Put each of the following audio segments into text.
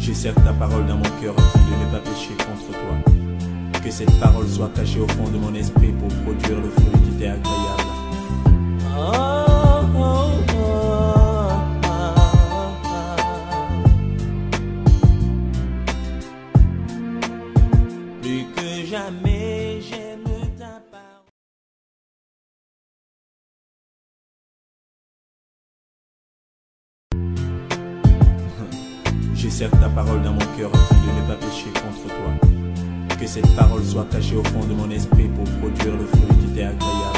J'ai certes ta parole dans mon cœur afin de ne pas pécher contre toi. Que cette parole soit cachée au fond de mon esprit pour produire le fruit qui t'est agréable. Plus que jamais j'aime ta parole. J'ai certes ta parole dans mon cœur afin de ne pas pécher contre toi. Que cette parole soit cachée au fond de mon esprit pour produire le fruit qui t'est agréable.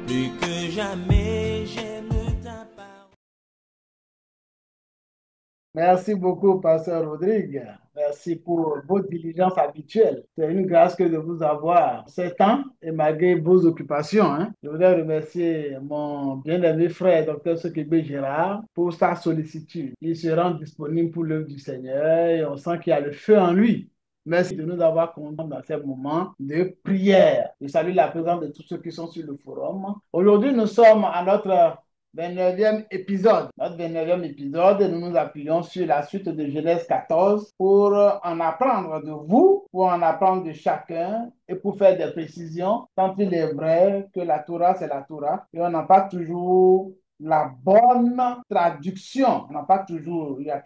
Plus que jamais j'aime ta parole. Merci beaucoup, Pasteur Rodrigue. Merci pour vos diligences habituelles. C'est une grâce que de vous avoir ce temps et malgré vos occupations. Je voudrais remercier mon bien-aimé frère, Dr. Sekebe Gérard, pour sa sollicitude. Il se rend disponible pour l'œuvre du Seigneur et on sent qu'il y a le feu en lui. Merci de nous avoir conduits dans ces moments de prière. Je salue la présence de tous ceux qui sont sur le forum. Aujourd'hui, nous sommes à notre 29e épisode. Notre 29e épisode, nous nous appuyons sur la suite de Genèse 14 pour en apprendre de vous, pour en apprendre de chacun et pour faire des précisions. Tant il est vrai que la Torah, c'est la Torah et on n'a pas toujours la bonne traduction. On n'a pas toujours, il y a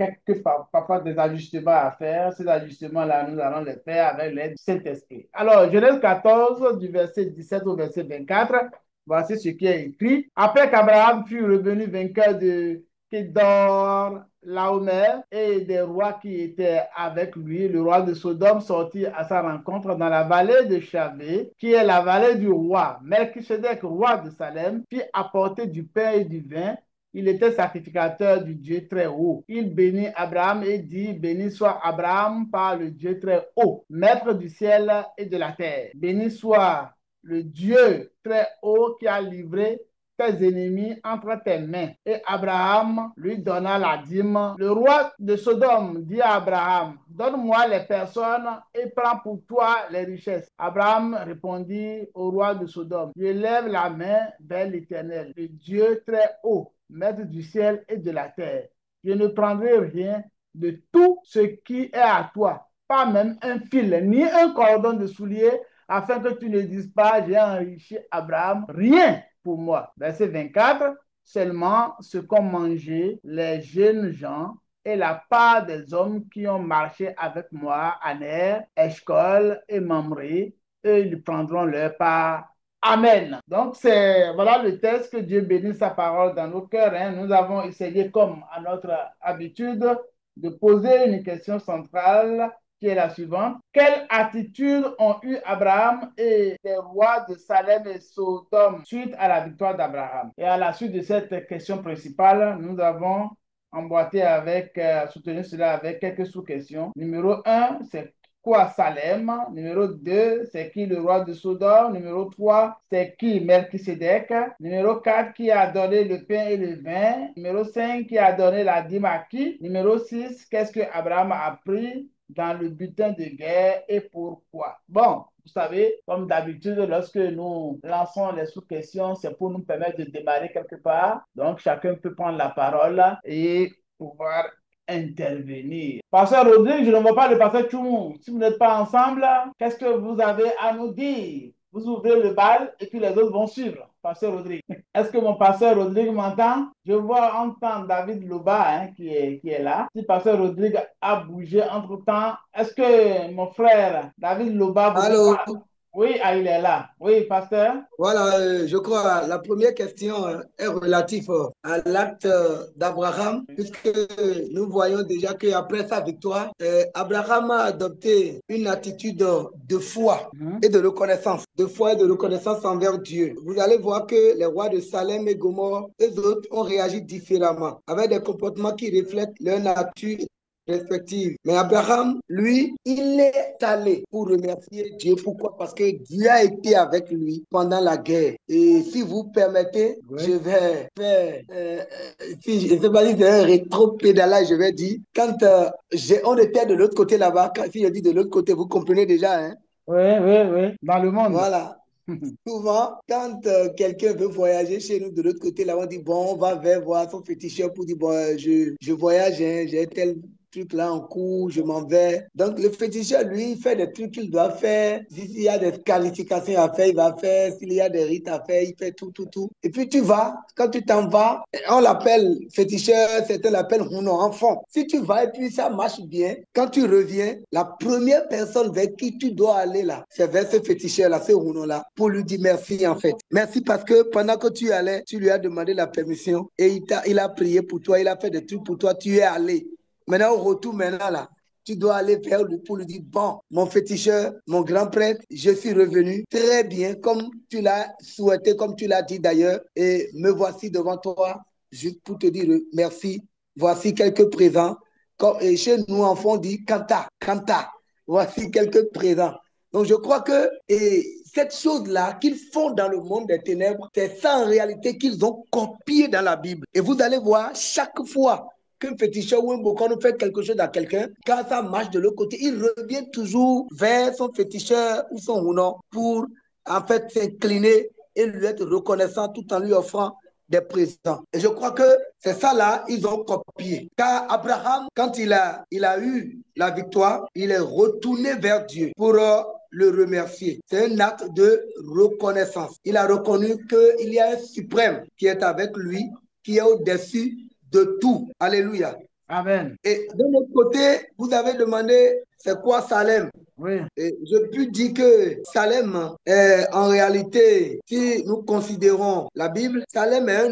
parfois des ajustements à faire. Ces ajustements-là, nous allons les faire avec l'aide du Saint-Esprit. Alors, Genèse 14, du verset 17 au verset 24. Voici ce qui est écrit. Après qu'Abraham fut revenu vainqueur de Kédor, Laomer et des rois qui étaient avec lui, le roi de Sodome sortit à sa rencontre dans la vallée de Chavé, qui est la vallée du roi. Melchisedec, roi de Salem, fit apporter du pain et du vin. Il était sacrificateur du Dieu très haut. Il bénit Abraham et dit, béni soit Abraham par le Dieu très haut, maître du ciel et de la terre. Béni soit le Dieu très haut qui a livré tes ennemis entre tes mains. Et Abraham lui donna la dîme. Le roi de Sodome dit à Abraham, donne-moi les personnes et prends pour toi les richesses. Abraham répondit au roi de Sodome, je lève la main vers l'Éternel, le Dieu très haut, maître du ciel et de la terre. Je ne prendrai rien de tout ce qui est à toi, pas même un fil, ni un cordon de soulier, afin que tu ne dises pas, j'ai enrichi Abraham, rien pour moi. Verset 24, seulement ce qu'ont mangé les jeunes gens et la part des hommes qui ont marché avec moi, Aner, Eshcol et Mamré, eux, ils prendront leur part. Amen. Donc, voilà le texte, que Dieu bénisse sa parole dans nos cœurs. Nous avons essayé, comme à notre habitude, de poser une question centrale qui est la suivante. Quelle attitude ont eu Abraham et les rois de Salem et Sodome suite à la victoire d'Abraham? Et à la suite de cette question principale, nous avons emboîté soutenu cela avec quelques sous-questions. Numéro 1, c'est quoi Salem? Numéro 2, c'est qui le roi de Sodome? Numéro 3, c'est qui Melchisedec? Numéro 4, qui a donné le pain et le vin? Numéro 5, qui a donné la dîme à qui? Numéro 6, qu'est-ce que Abraham a pris dans le butin de guerre et pourquoi? Bon, vous savez, comme d'habitude, lorsque nous lançons les sous-questions, c'est pour nous permettre de démarrer quelque part. Donc, chacun peut prendre la parole et pouvoir intervenir. Pasteur Rodrigue, je ne vois pas le pasteur Tchoumou. Si vous n'êtes pas ensemble, qu'est-ce que vous avez à nous dire? Vous ouvrez le bal et puis les autres vont suivre. Pasteur Rodrigue. Est-ce que mon pasteur Rodrigue m'entend? Je vois entendre David Loba qui est là. Si pasteur Rodrigue a bougé entre-temps, est-ce que mon frère David Loba vous Allô, parle? Oui, il est là. Oui, pasteur. voilà, je crois la première question est relative à l'acte d'Abraham, puisque nous voyons déjà qu'après sa victoire, Abraham a adopté une attitude de foi et de foi et de reconnaissance envers Dieu. Vous allez voir que les rois de Salem et Gomorrhe, eux autres, ont réagi différemment, avec des comportements qui reflètent leur nature respectives. Mais Abraham, lui, il est allé pour remercier Dieu. Pourquoi? Parce que Dieu a été avec lui pendant la guerre. Et si vous permettez, je vais faire, si je ne sais pas si c'est un rétro-pédalage, je vais dire, quand on était de l'autre côté là-bas, si je dis de l'autre côté, vous comprenez déjà, hein? Oui, dans le monde. Voilà. Souvent, quand quelqu'un veut voyager chez nous de l'autre côté, là, on dit, bon, on va vers voir son féticheur pour dire, bon, je voyage, hein, j'ai tel truc là en cours, je m'en vais. Donc, le féticheur, lui, il fait des trucs qu'il doit faire. S'il y a des qualifications à faire, il va faire. S'il y a des rites à faire, il fait tout, tout, tout. Et puis, tu vas, quand tu t'en vas, on l'appelle féticheur, certains l'appellent Huno, enfant. Si tu vas et puis ça marche bien, quand tu reviens, la première personne vers qui tu dois aller là, c'est vers ce féticheur-là, ce Huno-là, pour lui dire merci en fait. Merci parce que pendant que tu allais, tu lui as demandé la permission et il a prié pour toi, il a fait des trucs pour toi, tu es allé. Maintenant, au retour, maintenant, là, tu dois aller vers lui pour lui dire, bon, mon féticheur, mon grand prêtre, je suis revenu très bien, comme tu l'as souhaité, comme tu l'as dit d'ailleurs, et me voici devant toi, juste pour te dire merci. Voici quelques présents. Et chez nous, enfants, on dit, Kanta, Kanta. Voici quelques présents. Donc, je crois que cette chose-là qu'ils font dans le monde des ténèbres, c'est ça en réalité qu'ils ont copié dans la Bible. Et vous allez voir, chaque fois qu'un féticheur ou un bocon fait quelque chose à quelqu'un, quand ça marche de l'autre côté, il revient toujours vers son féticheur ou son hounon pour en fait s'incliner et lui être reconnaissant tout en lui offrant des présents. Et je crois que c'est ça là, ils ont copié. Car Abraham, quand il a eu la victoire, il est retourné vers Dieu pour le remercier. C'est un acte de reconnaissance. Il a reconnu qu'il y a un suprême qui est avec lui, qui est au-dessus de tout. Alléluia. Amen. Et de l'autre côté, vous avez demandé, c'est quoi Salem? Oui. Et je peux dire que Salem, en réalité, si nous considérons la Bible, Salem est un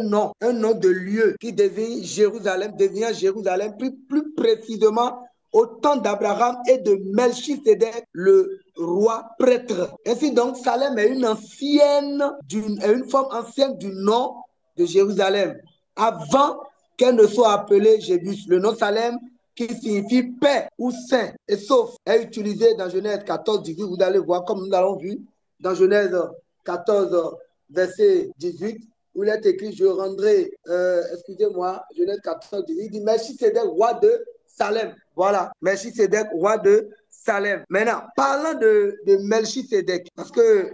nom de lieu qui devient Jérusalem, plus précisément au temps d'Abraham et de Melchisédek, le roi prêtre. Ainsi donc, Salem est une forme ancienne du nom de Jérusalem, avant qu'elle ne soit appelée Jébus. Le nom Salem qui signifie paix ou saint et sauf, est utilisé dans Genèse 14, 18. Vous allez voir, comme nous l'avons vu, dans Genèse 14, verset 18, où il est écrit, je rendrai, excusez-moi, Genèse 14, 18, il dit, Melchisédek, roi de Salem. Voilà, Melchisédek, roi de Salem. Maintenant, parlant de Melchisédek, parce que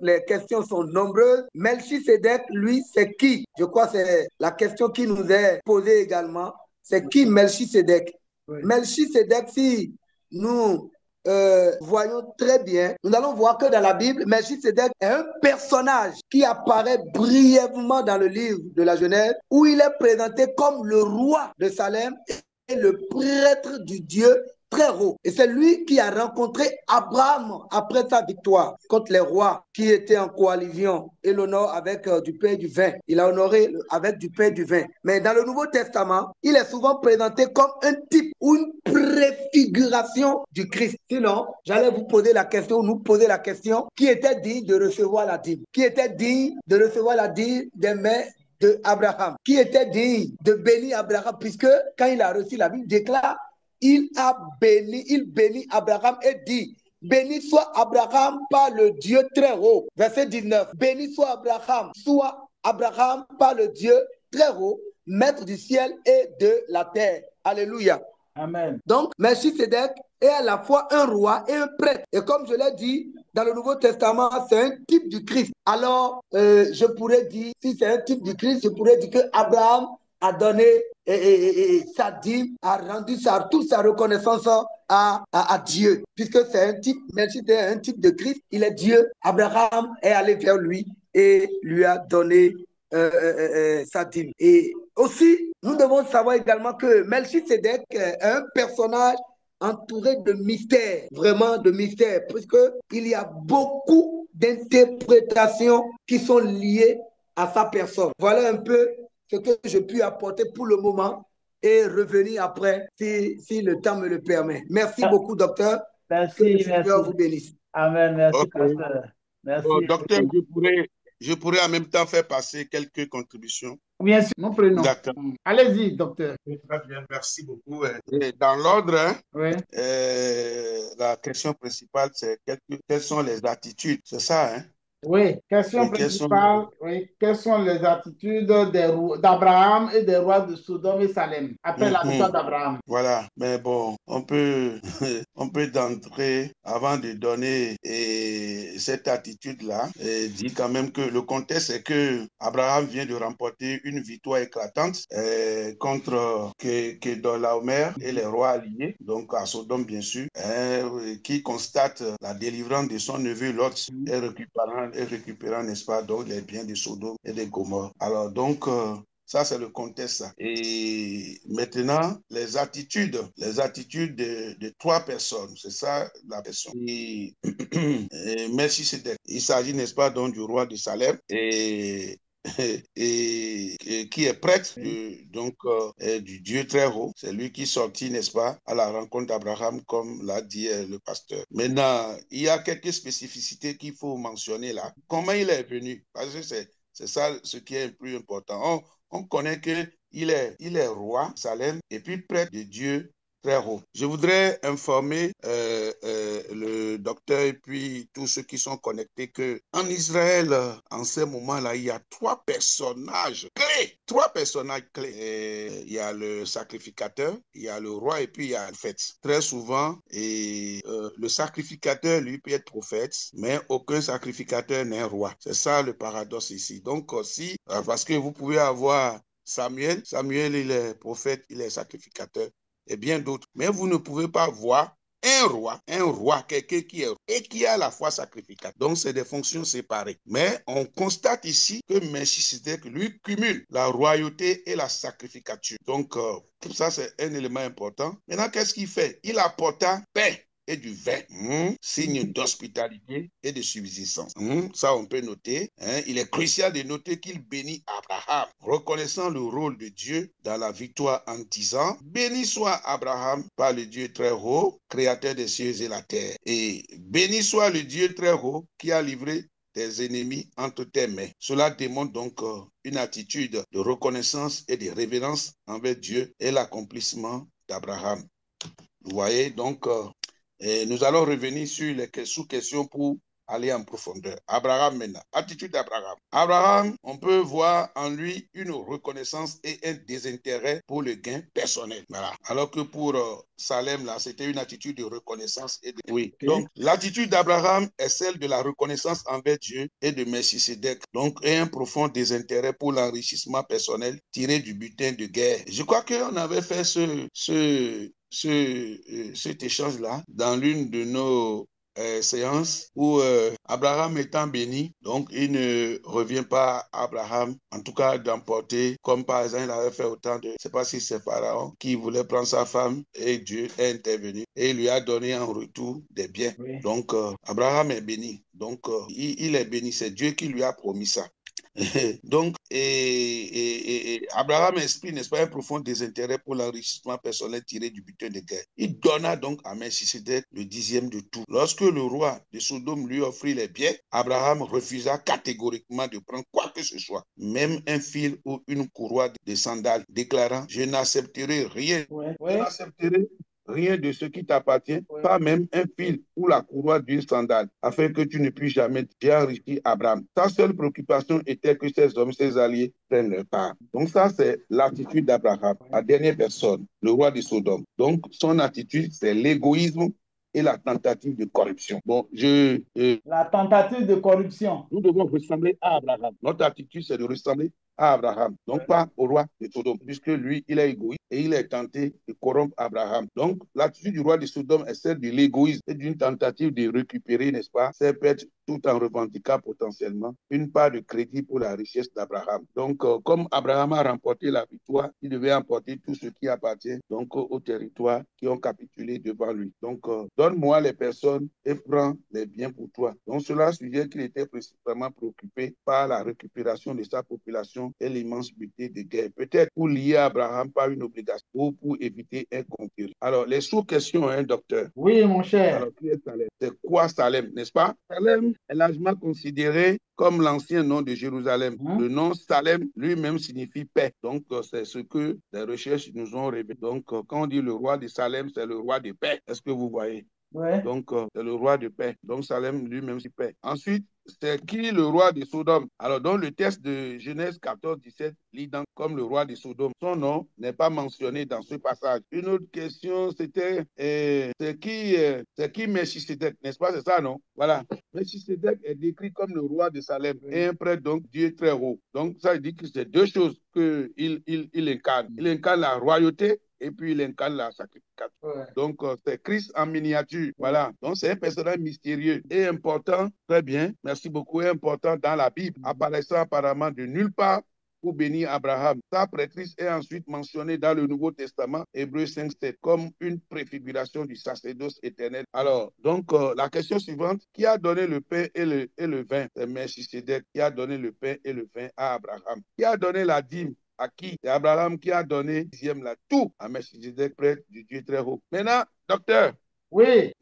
les questions sont nombreuses, Melchisédek, lui, c'est qui? Je crois que c'est la question qui nous est posée également. C'est qui Melchisédek? Oui. Melchisédek, si nous voyons très bien, nous allons voir que dans la Bible, Melchisédek est un personnage qui apparaît brièvement dans le livre de la Genèse, où il est présenté comme le roi de Salem et le prêtre du Dieu très haut. Et c'est lui qui a rencontré Abraham après sa victoire contre les rois qui étaient en coalition et l'honore avec du pain et du vin. Il a honoré avec du pain et du vin. Mais dans le Nouveau Testament, il est souvent présenté comme un type ou une préfiguration du Christ. Sinon, j'allais vous poser la question, nous poser la question, qui était digne de recevoir la dîme? Qui était digne de recevoir la dîme des mains de Abraham? Qui était digne de bénir Abraham? Puisque quand il a reçu la Bible, déclare il bénit Abraham et dit, béni soit Abraham par le Dieu très haut. Verset 19, béni soit Abraham par le Dieu très haut, maître du ciel et de la terre. Alléluia. Amen. Donc, Melchisédek est à la fois un roi et un prêtre. Et comme je l'ai dit, dans le Nouveau Testament, c'est un type du Christ. Alors, je pourrais dire, si c'est un type du Christ, je pourrais dire que Abraham a donné sa dîme, a rendu toute sa reconnaissance à Dieu. Puisque c'est un type, Melchisédek est un type de Christ, il est Dieu. Abraham est allé vers lui et lui a donné sa dîme. Et aussi, nous devons savoir également que Melchisédek est un personnage entouré de mystères, vraiment de mystères, puisqu'il y a beaucoup d'interprétations qui sont liées à sa personne. Voilà un peu ce que je puis apporter pour le moment et revenir après si le temps me le permet. Merci beaucoup, docteur. Merci, que le Seigneur vous bénisse. Amen, merci, Okay. pasteur. Merci. Docteur, je pourrais en même temps faire passer quelques contributions. Bien sûr, mon prénom. D'accord. Allez-y, docteur. Très bien, merci beaucoup. Et dans l'ordre, Oui. la question principale, c'est quelles sont les attitudes, c'est ça, hein? Oui, question Et quels sont principale, oui. Quelles sont les attitudes d'Abraham et des rois de Sodome et Salem après la victoire Mhm. d'Abraham? Voilà, mais bon, on peut, on peut d'entrer avant de donner cette attitude-là, dire quand même que le contexte est que Abraham vient de remporter une victoire éclatante contre Kedorlaomer et les rois alliés, donc à Sodome bien sûr, qui constate la délivrance de son neveu Lot et récupérant, n'est-ce pas, donc les biens de Sodome et de Gomorrhe. Alors donc, ça, c'est le contexte. Ça. Et maintenant, les attitudes de trois personnes, c'est ça la question. Merci, c'était. Il s'agit, n'est-ce pas, donc du roi de Salem et qui est prêtre du Dieu très haut. C'est lui qui sortit, n'est-ce pas, à la rencontre d'Abraham, comme l'a dit le pasteur. Maintenant, il y a quelques spécificités qu'il faut mentionner là. Comment il est venu? Parce que c'est ça ce qui est le plus important. On connaît qu'il est roi, Salem, et puis prêtre de Dieu très haut. Je voudrais informer le docteur et puis tous ceux qui sont connectés que en Israël, en ce moment-là, il y a trois personnages clés. Trois personnages clés. Il y a le sacrificateur, il y a le roi et puis il y a le prophète. Très souvent, le sacrificateur, lui, peut être prophète, mais aucun sacrificateur n'est roi. C'est ça le paradoxe ici. Donc, aussi, parce que vous pouvez avoir Samuel, il est prophète, il est sacrificateur et bien d'autres. Mais vous ne pouvez pas voir un roi, quelqu'un qui est et qui a la foi sacrificateur. Donc, c'est des fonctions séparées. Mais on constate ici que Melchisedec, lui, cumule la royauté et la sacrificature. Donc, ça, c'est un élément important. Maintenant, qu'est-ce qu'il fait? Il apporta paix et du vin, signe d'hospitalité et de subsistance. Ça, on peut noter. Il est crucial de noter qu'il bénit Abraham, reconnaissant le rôle de Dieu dans la victoire en disant, béni soit Abraham par le Dieu très haut, créateur des cieux et la terre. Et béni soit le Dieu très haut qui a livré tes ennemis entre tes mains. Cela démontre donc une attitude de reconnaissance et de révérence envers Dieu et l'accomplissement d'Abraham. Vous voyez, donc, et nous allons revenir sur les sous-questions pour aller en profondeur. Abraham maintenant. Attitude d'Abraham. Abraham, on peut voir en lui une reconnaissance et un désintérêt pour le gain personnel. Voilà. Alors que pour Salem, là, c'était une attitude de reconnaissance et de... Oui. Okay. Donc, l'attitude d'Abraham est celle de la reconnaissance envers Dieu et de Melchisedec. Donc, et un profond désintérêt pour l'enrichissement personnel tiré du butin de guerre. Je crois qu'on avait fait cet échange-là dans l'une de nos séances où Abraham étant béni, donc il ne revient pas à Abraham, en tout cas d'emporter, comme par exemple il avait fait autant de, je ne sais pas si c'est Pharaon qui voulait prendre sa femme et Dieu est intervenu et il lui a donné en retour des biens. Oui. Donc Abraham est béni, donc il est béni, c'est Dieu qui lui a promis ça. Donc, Abraham exprime, n'est-ce pas, un profond désintérêt pour l'enrichissement personnel tiré du butin de guerre. Il donna donc à Melchisedec le 10e de tout. Lorsque le roi de Sodome lui offrit les biens, Abraham refusa catégoriquement de prendre quoi que ce soit, même un fil ou une courroie de sandales, déclarant, je n'accepterai rien. Je n'accepterai rien de ce qui t'appartient, pas même un fil ou la courroie d'une sandale, afin que tu ne puisses jamais. J'ai enrichi Abraham. Sa seule préoccupation était que ces hommes, ses alliés, prennent leur part. Donc ça, c'est l'attitude d'Abraham, la dernière personne, le roi de Sodome. Donc son attitude, c'est l'égoïsme et la tentative de corruption. Bon, La tentative de corruption. Nous devons ressembler à Abraham. Notre attitude, c'est de ressembler à Abraham, donc pas au roi de Sodome, puisque lui, il est égoïste et il est tenté de corrompre Abraham. Donc, l'attitude du roi de Sodome est celle de l'égoïsme et d'une tentative de récupérer, n'est-ce pas, ses pertes tout en revendiquant potentiellement une part de crédit pour la richesse d'Abraham. Donc, comme Abraham a remporté la victoire, il devait emporter tout ce qui appartient donc aux territoires qui ont capitulé devant lui. Donc, donne-moi les personnes et prends les biens pour toi. Donc, cela suggère qu'il était principalement préoccupé par la récupération de sa population et l'immense butin de guerre. Peut-être pour lier Abraham par une obligation ou pour éviter un concurrent. Alors, les sous-questions, hein, docteur? Oui, mon cher. Alors, qui est Salem? C'est quoi Salem, n'est-ce pas? Salem est largement considéré comme l'ancien nom de Jérusalem. Le nom Salem lui-même signifie paix. Donc, c'est ce que les recherches nous ont révélé. Donc, quand on dit le roi de Salem, c'est le roi de paix. Est-ce que vous voyez? Ouais. Donc, c'est le roi de paix. Donc, Salem lui-même, c'est paix. Ensuite, c'est qui le roi de Sodome? Alors, dans le texte de Genèse 14, 17, lit donc comme le roi de Sodome. Son nom n'est pas mentionné dans ce passage. Une autre question, c'était c'est qui Melchisedec, n'est-ce pas? C'est ça, non? Voilà. Melchisedec est décrit comme le roi de Salem et un prêtre, donc Dieu très haut. Donc, ça dit que c'est deux choses qu'il incarne. Il incarne la royauté et puis il incarne la sacrification. Ouais. Donc, c'est Christ en miniature. Voilà. Donc, c'est un personnage mystérieux et important. Très bien. Merci beaucoup. Et important dans la Bible, apparaissant apparemment de nulle part pour bénir Abraham. Sa prêtrise est ensuite mentionnée dans le Nouveau Testament, Hébreux 5, 7, comme une préfiguration du sacerdoce éternel. Alors, donc, la question suivante, qui a donné le pain et le vin? C'est Melchisedec qui a donné le pain et le vin à Abraham. Qui a donné la dîme? À qui? C'est Abraham qui a donné dixième là, tout à Melchisedec, prêtre du Dieu très haut. Maintenant, docteur, Oui.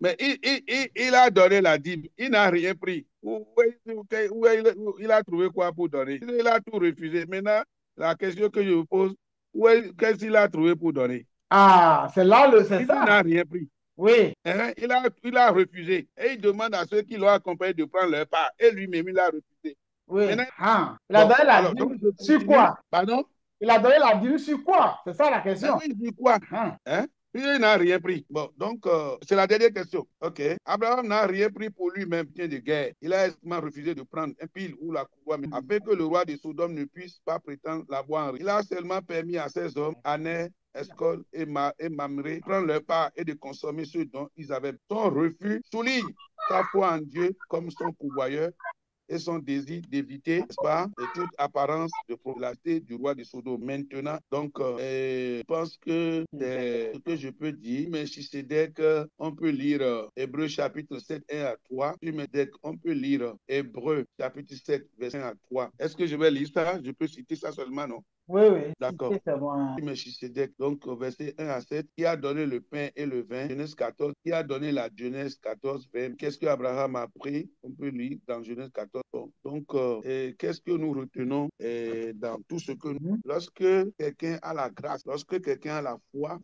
mais il a donné la dîme, il n'a rien pris. Il a trouvé quoi pour donner? Il a tout refusé. Maintenant, la question que je vous pose, qu'est-ce qu'il a trouvé pour donner? Ah, c'est là c'est Il ça. n'a rien pris. Oui. Hein? Il a refusé. Et il demande à ceux qui l'ont accompagné de prendre leur part. Et lui-même, il a refusé. Oui. Maintenant, Ah. Il a donné la alors, dîme donc, je sur continue. quoi? Pardon? Il a donné la dîme sur quoi? C'est ça la question. Oui, il dit quoi? Ah. Hein? Il n'a rien pris. Bon, donc, c'est la dernière question. OK. Abraham n'a rien pris pour lui-même, bien de guerre. Il a justement refusé de prendre un pile ou la couronne, afin que le roi de Sodome ne puisse pas prétendre l'avoir. Il a seulement permis à ses hommes, Aner, Escol et Mamré, de prendre leur part et de consommer ce dont ils avaient. Son refus souligne sa foi en Dieu comme son pourvoyeur et son désir d'éviter, n'est-ce pas, de toute apparence de popularité du roi de Sodome. Maintenant, donc, je pense que c'est ce que je peux dire, mais si c'est dès qu'on peut lire Hébreux chapitre 7, 1 à 3, on peut lire Hébreux chapitre 7, verset 1 à 3. Est-ce que je vais lire ça? Je peux citer ça seulement, non? Oui, oui. D'accord. C'est bon. Melchisedec, donc verset 1 à 7, qui a donné le pain et le vin, Genèse 14, qui a donné la Genèse 14, 20. Qu'est-ce que Abraham a pris? On peut lire dans Genèse 14. Donc, qu'est-ce que nous retenons dans tout ce que nous... Lorsque quelqu'un a la grâce, lorsque quelqu'un a la foi,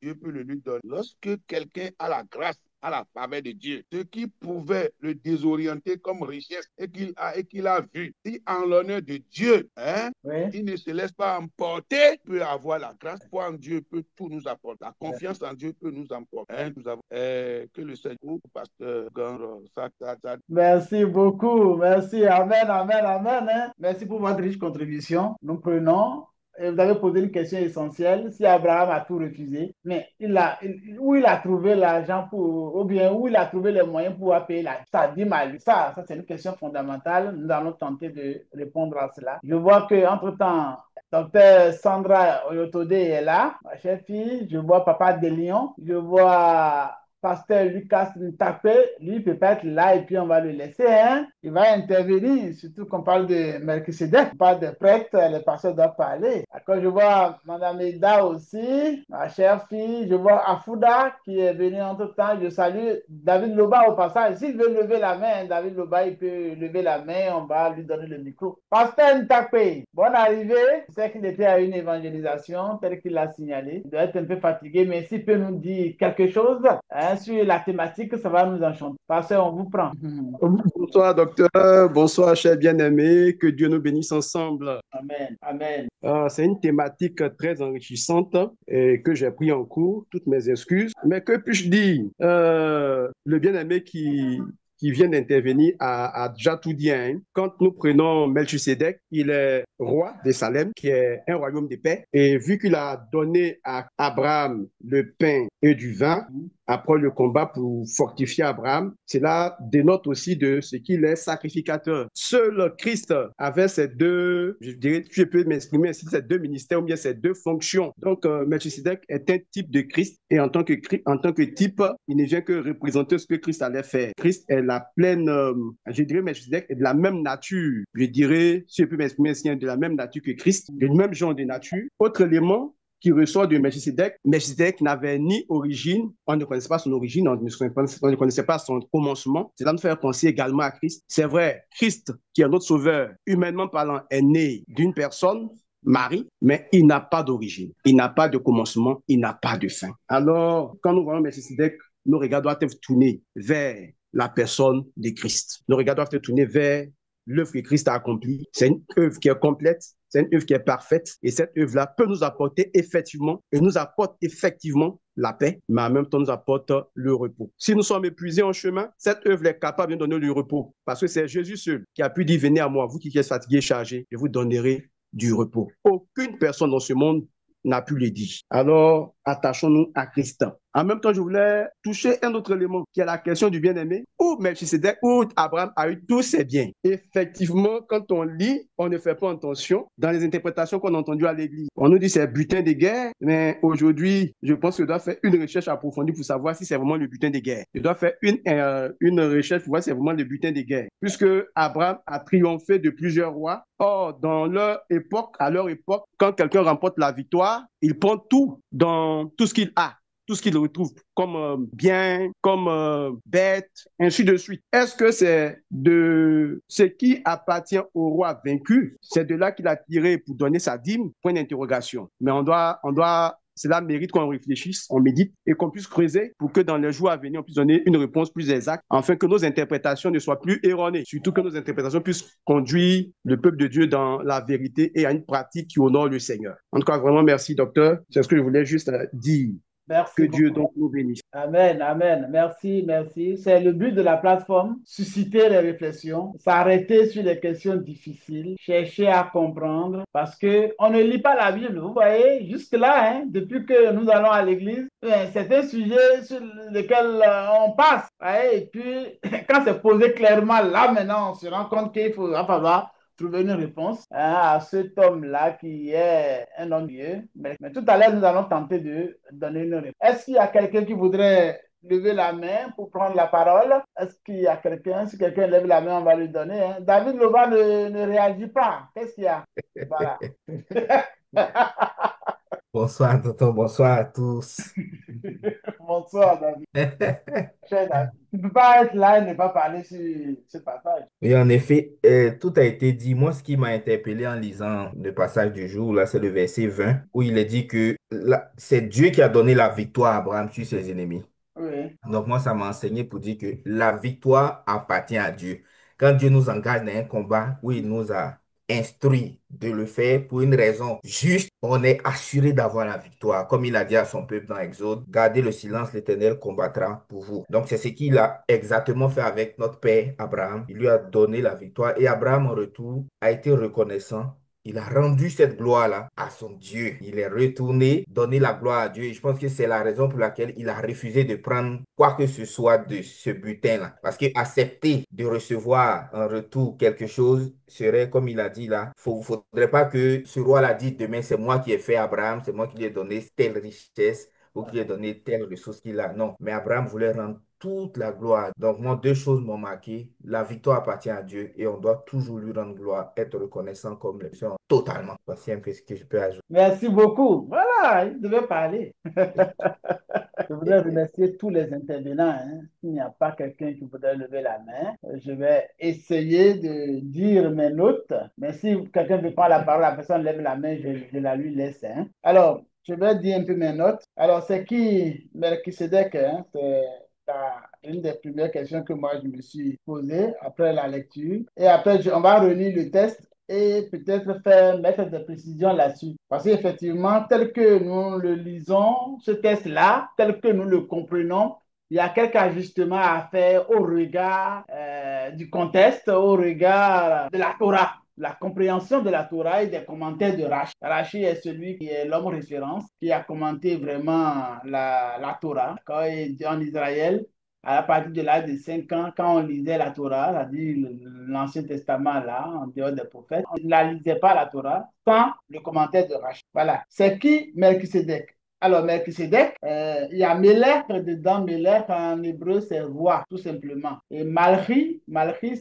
Dieu peut le lui donner. Lorsque quelqu'un a la grâce, à la faveur de Dieu, ce qui pouvait le désorienter comme richesse et qu'il a vu, si en l'honneur de Dieu, hein, Oui. il ne se laisse pas emporter, peut avoir la grâce. La foi en Dieu peut tout nous apporter. La confiance en Dieu peut nous emporter. Hein, que le Seigneur, pasteur Gandro, Merci beaucoup. Merci. Amen, amen, amen. Hein. Merci pour votre riche contribution. Nous prenons. Et vous avez posé une question essentielle. Si Abraham a tout refusé, mais où il a trouvé l'argent ou bien où il a trouvé les moyens pour payer sa dîme à lui. Ça c'est une question fondamentale. Nous allons tenter de répondre à cela. Je vois qu'entre-temps, Docteur Sandra Oyotode est là, ma chère fille. Je vois Papa Delion. Je vois Pasteur Lucas Ntakwe, lui, peut pas être là et puis on va le laisser. Hein? Il va intervenir, surtout qu'on parle de Melchisedec, on parle de prêtre, les pasteurs doivent parler. D'accord, je vois Madame Eda aussi, ma chère fille. Je vois Afouda qui est venu entre-temps. Je salue David Loba au passage. S'il veut lever la main, David Loba, il peut lever la main, on va lui donner le micro. Pasteur Ntakwe, bonne arrivée. Je sais qu'il était à une évangélisation, tel qu'il l'a signalé. Il doit être un peu fatigué, mais s'il peut nous dire quelque chose, hein, sur la thématique, ça va nous enchanter. Pasteur, on vous prend. Bonsoir, docteur. Bonsoir, chers bien-aimés. Que Dieu nous bénisse ensemble. Amen. Amen. C'est une thématique très enrichissante et que j'ai pris en cours. Toutes mes excuses. Mais que puis-je dire? Le bien-aimé qui vient d'intervenir a déjà tout dit. Hein. Quand nous prenons Melchisedec, il est roi de Salem, qui est un royaume de paix. Et vu qu'il a donné à Abraham le pain et du vin, après le combat pour fortifier Abraham, cela dénote aussi de ce qu'il est sacrificateur. Seul Christ avait ces deux, je dirais, je peux m'exprimer ainsi, ces deux ministères ou bien ces deux fonctions. Donc, Melchisedec est un type de Christ et en tant que type, il ne vient que représenter ce que Christ allait faire. Christ est la pleine, je dirais, Melchisedec est de la même nature, je dirais, si je peux m'exprimer ainsi, de la même nature que Christ, du même genre de nature. Autre élément qui ressort de Melchisedec, Melchisedec n'avait ni origine, on ne connaissait pas son origine, on ne connaissait pas son commencement. Cela nous fait penser également à Christ. C'est vrai, Christ, qui est notre sauveur, humainement parlant, est né d'une personne, Marie, mais il n'a pas d'origine, il n'a pas de commencement, il n'a pas de fin. Alors, quand nous voyons Melchisedec, nos regards doivent être tournés vers la personne de Christ. Nos regards doivent être tournés vers l'œuvre que Christ a accomplie. C'est une œuvre qui est complète, c'est une œuvre qui est parfaite, et cette œuvre-là peut nous apporter effectivement, et nous apporte effectivement la paix, mais en même temps nous apporte le repos. Si nous sommes épuisés en chemin, cette œuvre est capable de donner le repos, parce que c'est Jésus seul qui a pu dire, venez à moi, vous qui êtes fatigués et chargés, je vous donnerai du repos. Aucune personne dans ce monde n'a pu le dire. Alors, attachons-nous à Christ. En même temps, je voulais toucher un autre élément qui est la question du bien-aimé, où Melchisedec, où Abraham a eu tous ses biens. Effectivement, quand on lit, on ne fait pas attention dans les interprétations qu'on a entendues à l'église. On nous dit c'est butin de guerre, mais aujourd'hui, je pense que je dois faire une recherche approfondie pour savoir si c'est vraiment le butin de guerre. Je dois faire une recherche pour voir si c'est vraiment le butin de guerre. Puisque Abraham a triomphé de plusieurs rois. Or, dans leur époque, à leur époque, quand quelqu'un remporte la victoire, il prend tout dans tout ce qu'il a, tout ce qu'il retrouve comme bien, comme bête, ainsi de suite. Est-ce que c'est de ce qui appartient au roi vaincu? C'est de là qu'il a tiré pour donner sa dîme? Point d'interrogation. Mais cela mérite qu'on réfléchisse, on médite et qu'on puisse creuser pour que dans les jours à venir, on puisse donner une réponse plus exacte, afin que nos interprétations ne soient plus erronées, surtout que nos interprétations puissent conduire le peuple de Dieu dans la vérité et à une pratique qui honore le Seigneur. En tout cas, vraiment merci, docteur. C'est ce que je voulais juste dire. Merci Que Dieu beaucoup. donc nous bénisse. Amen, amen. Merci, merci. C'est le but de la plateforme, susciter les réflexions, s'arrêter sur les questions difficiles, chercher à comprendre, parce que on ne lit pas la Bible. Vous voyez, jusque-là, hein, depuis que nous allons à l'église, c'est un sujet sur lequel on passe. Voyez, et puis, quand c'est posé clairement, là, maintenant, on se rend compte qu'il faut falloir trouver une réponse à cet homme-là qui est un homme de Dieu. Mais tout à l'heure, nous allons tenter de donner une réponse. Est-ce qu'il y a quelqu'un qui voudrait lever la main pour prendre la parole? Est-ce qu'il y a quelqu'un? Si quelqu'un lève la main, on va lui donner. Hein. David Lova ne réagit pas. Qu'est-ce qu'il y a? Voilà. Bonsoir, tonton, bonsoir à tous. Bonsoir, David. Cher David. Tu ne peux pas être là et ne pas parler sur ce passage. Oui, en effet, tout a été dit. Moi, ce qui m'a interpellé en lisant le passage du jour, là, c'est le verset 20, où il est dit que c'est Dieu qui a donné la victoire à Abraham sur ses ennemis. Oui. Donc, moi, ça m'a enseigné pour dire que la victoire appartient à Dieu. Quand Dieu nous engage dans un combat où il nous a instruit de le faire pour une raison juste, on est assuré d'avoir la victoire. Comme il a dit à son peuple dans Exode, gardez le silence, l'Éternel combattra pour vous. Donc, c'est ce qu'il a exactement fait avec notre père Abraham. Il lui a donné la victoire et Abraham, en retour, a été reconnaissant. Il a rendu cette gloire-là à son Dieu. Il est retourné donner la gloire à Dieu. Et je pense que c'est la raison pour laquelle il a refusé de prendre quoi que ce soit de ce butin-là. Parce que accepter de recevoir en retour quelque chose serait, comme il a dit là, faudrait pas que ce roi-là dise demain, c'est moi qui ai fait Abraham, c'est moi qui lui ai donné telle richesse ou qui lui ai donné telle ressource qu'il a. Non, mais Abraham voulait rendre toute la gloire. Donc, moi, deux choses m'ont marqué. La victoire appartient à Dieu et on doit toujours lui rendre gloire, être reconnaissant comme les gens totalement. Voici un peu ce que je peux ajouter. Merci beaucoup. Voilà, il devait parler. Je voudrais remercier tous les intervenants. Hein. S'il n'y a pas quelqu'un qui voudrait lever la main, je vais essayer de dire mes notes. Mais si quelqu'un veut prendre la parole, la personne lève la main, je la lui laisse. Hein. Alors, je vais dire un peu mes notes. Alors, c'est qui Melchisedec? Hein? C'est une des premières questions que moi, je me suis posée après la lecture. Et après, on va relire le texte et peut-être mettre des précisions là-dessus. Parce qu'effectivement, tel que nous le lisons, ce texte-là, tel que nous le comprenons, il y a quelques ajustements à faire au regard du contexte, au regard de la Torah, la compréhension de la Torah et des commentaires de Rashi. Rashi est celui qui est l'homme référence, qui a commenté vraiment la Torah. Quand il dit en Israël, à partir de l'âge de 5 ans, quand on lisait la Torah, c'est-à-dire l'Ancien Testament, là, en dehors des prophètes, on ne la lisait pas, la Torah, sans le commentaire de Rashi. Voilà. C'est qui Melchisedec? Alors, Melchisedec, il y a Melech dedans. Melech en hébreu, c'est roi, tout simplement. Et Malchi,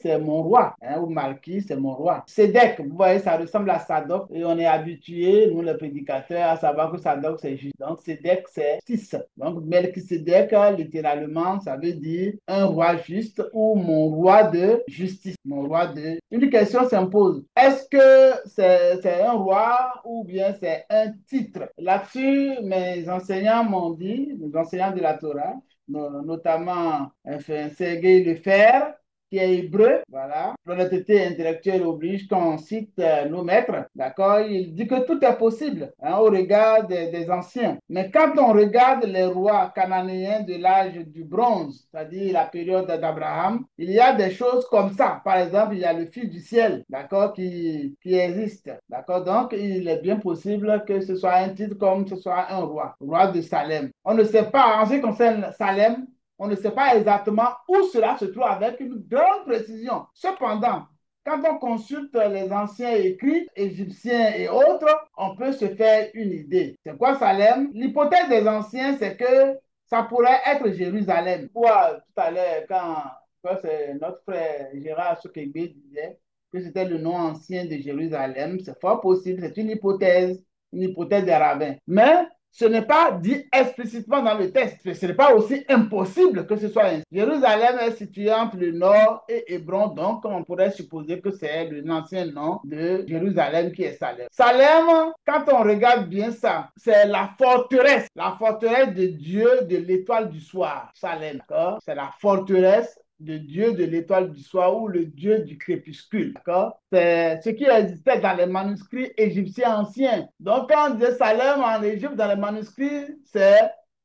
c'est mon roi, hein, ou Malki, c'est mon roi. Sédek, vous voyez, ça ressemble à Sadok. Et on est habitué, nous les prédicateurs, à savoir que Sadok, c'est juste. Donc, Sédek, c'est 6. Donc, Melchisedec, littéralement, ça veut dire un roi juste ou mon roi de justice. Mon roi de... Une question s'impose. Est-ce que c'est un roi ou bien c'est un titre? Là-dessus, mes enseignants m'ont dit, les enseignants de la Torah, notamment Sergueï Lefer, qui est hébreu, voilà. L'honnêteté intellectuelle oblige qu'on cite nos maîtres, d'accord? Il dit que tout est possible hein, au regard des anciens. Mais quand on regarde les rois cananéens de l'âge du bronze, c'est-à-dire la période d'Abraham, il y a des choses comme ça. Par exemple, il y a le Fils du ciel, d'accord, qui existe, d'accord? Donc, il est bien possible que ce soit un titre comme ce soit un roi de Salem. On ne sait pas, en ce qui concerne Salem, on ne sait pas exactement où cela se trouve avec une grande précision. Cependant, quand on consulte les anciens écrits égyptiens et autres, on peut se faire une idée. C'est quoi Salem? L'hypothèse des anciens, c'est que ça pourrait être Jérusalem. Quoi, tout à l'heure, quand c'est notre frère Gérard Soukegbe disait que c'était le nom ancien de Jérusalem, c'est fort possible, c'est une hypothèse des rabbins. Mais ce n'est pas dit explicitement dans le texte. Ce n'est pas aussi impossible que ce soit ainsi. Jérusalem est située entre le nord et Hébron, donc on pourrait supposer que c'est l'ancien nom de Jérusalem qui est Salem. Salem, quand on regarde bien ça, c'est la forteresse de Dieu de l'étoile du soir. Salem, d'accord? C'est la forteresse de Dieu de l'étoile du soir ou le Dieu du crépuscule. D'accord? C'est ce qui existait dans les manuscrits égyptiens anciens. Donc, quand on dit Salem en Égypte, dans les manuscrits, c'est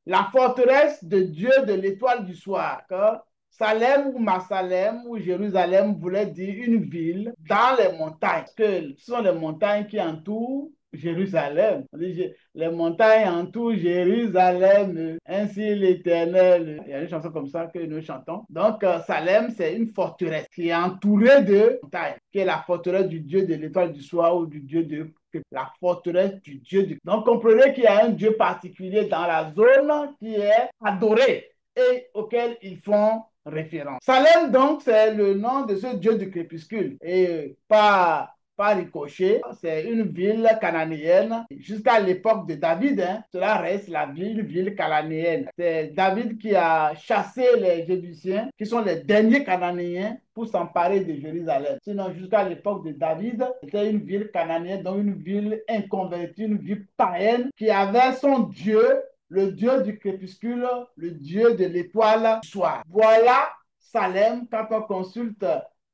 la forteresse de Dieu de l'étoile du soir. D'accord? Salem ou Masalem ou Jérusalem voulait dire une ville dans les montagnes. Parce que ce sont les montagnes qui entourent Jérusalem. Les montagnes entourent Jérusalem, ainsi l'Éternel. Il y a une chanson comme ça que nous chantons. Donc, Salem, c'est une forteresse qui est entourée de montagnes, qui est la forteresse du Dieu de l'étoile du soir ou du Dieu de la forteresse du Dieu du... Donc, comprenez qu'il y a un Dieu particulier dans la zone qui est adoré et auquel ils font référence. Salem, donc, c'est le nom de ce Dieu du crépuscule. Et par ricochet, c'est une ville cananéenne. Jusqu'à l'époque de David, cela reste une ville cananéenne. C'est David qui a chassé les Jébusiens, qui sont les derniers Cananéens, pour s'emparer de Jérusalem. Sinon, jusqu'à l'époque de David, c'était une ville cananéenne, donc une ville inconvertie, une ville païenne, qui avait son Dieu, le Dieu du crépuscule, le Dieu de l'étoile du soir. Voilà Salem, quand on consulte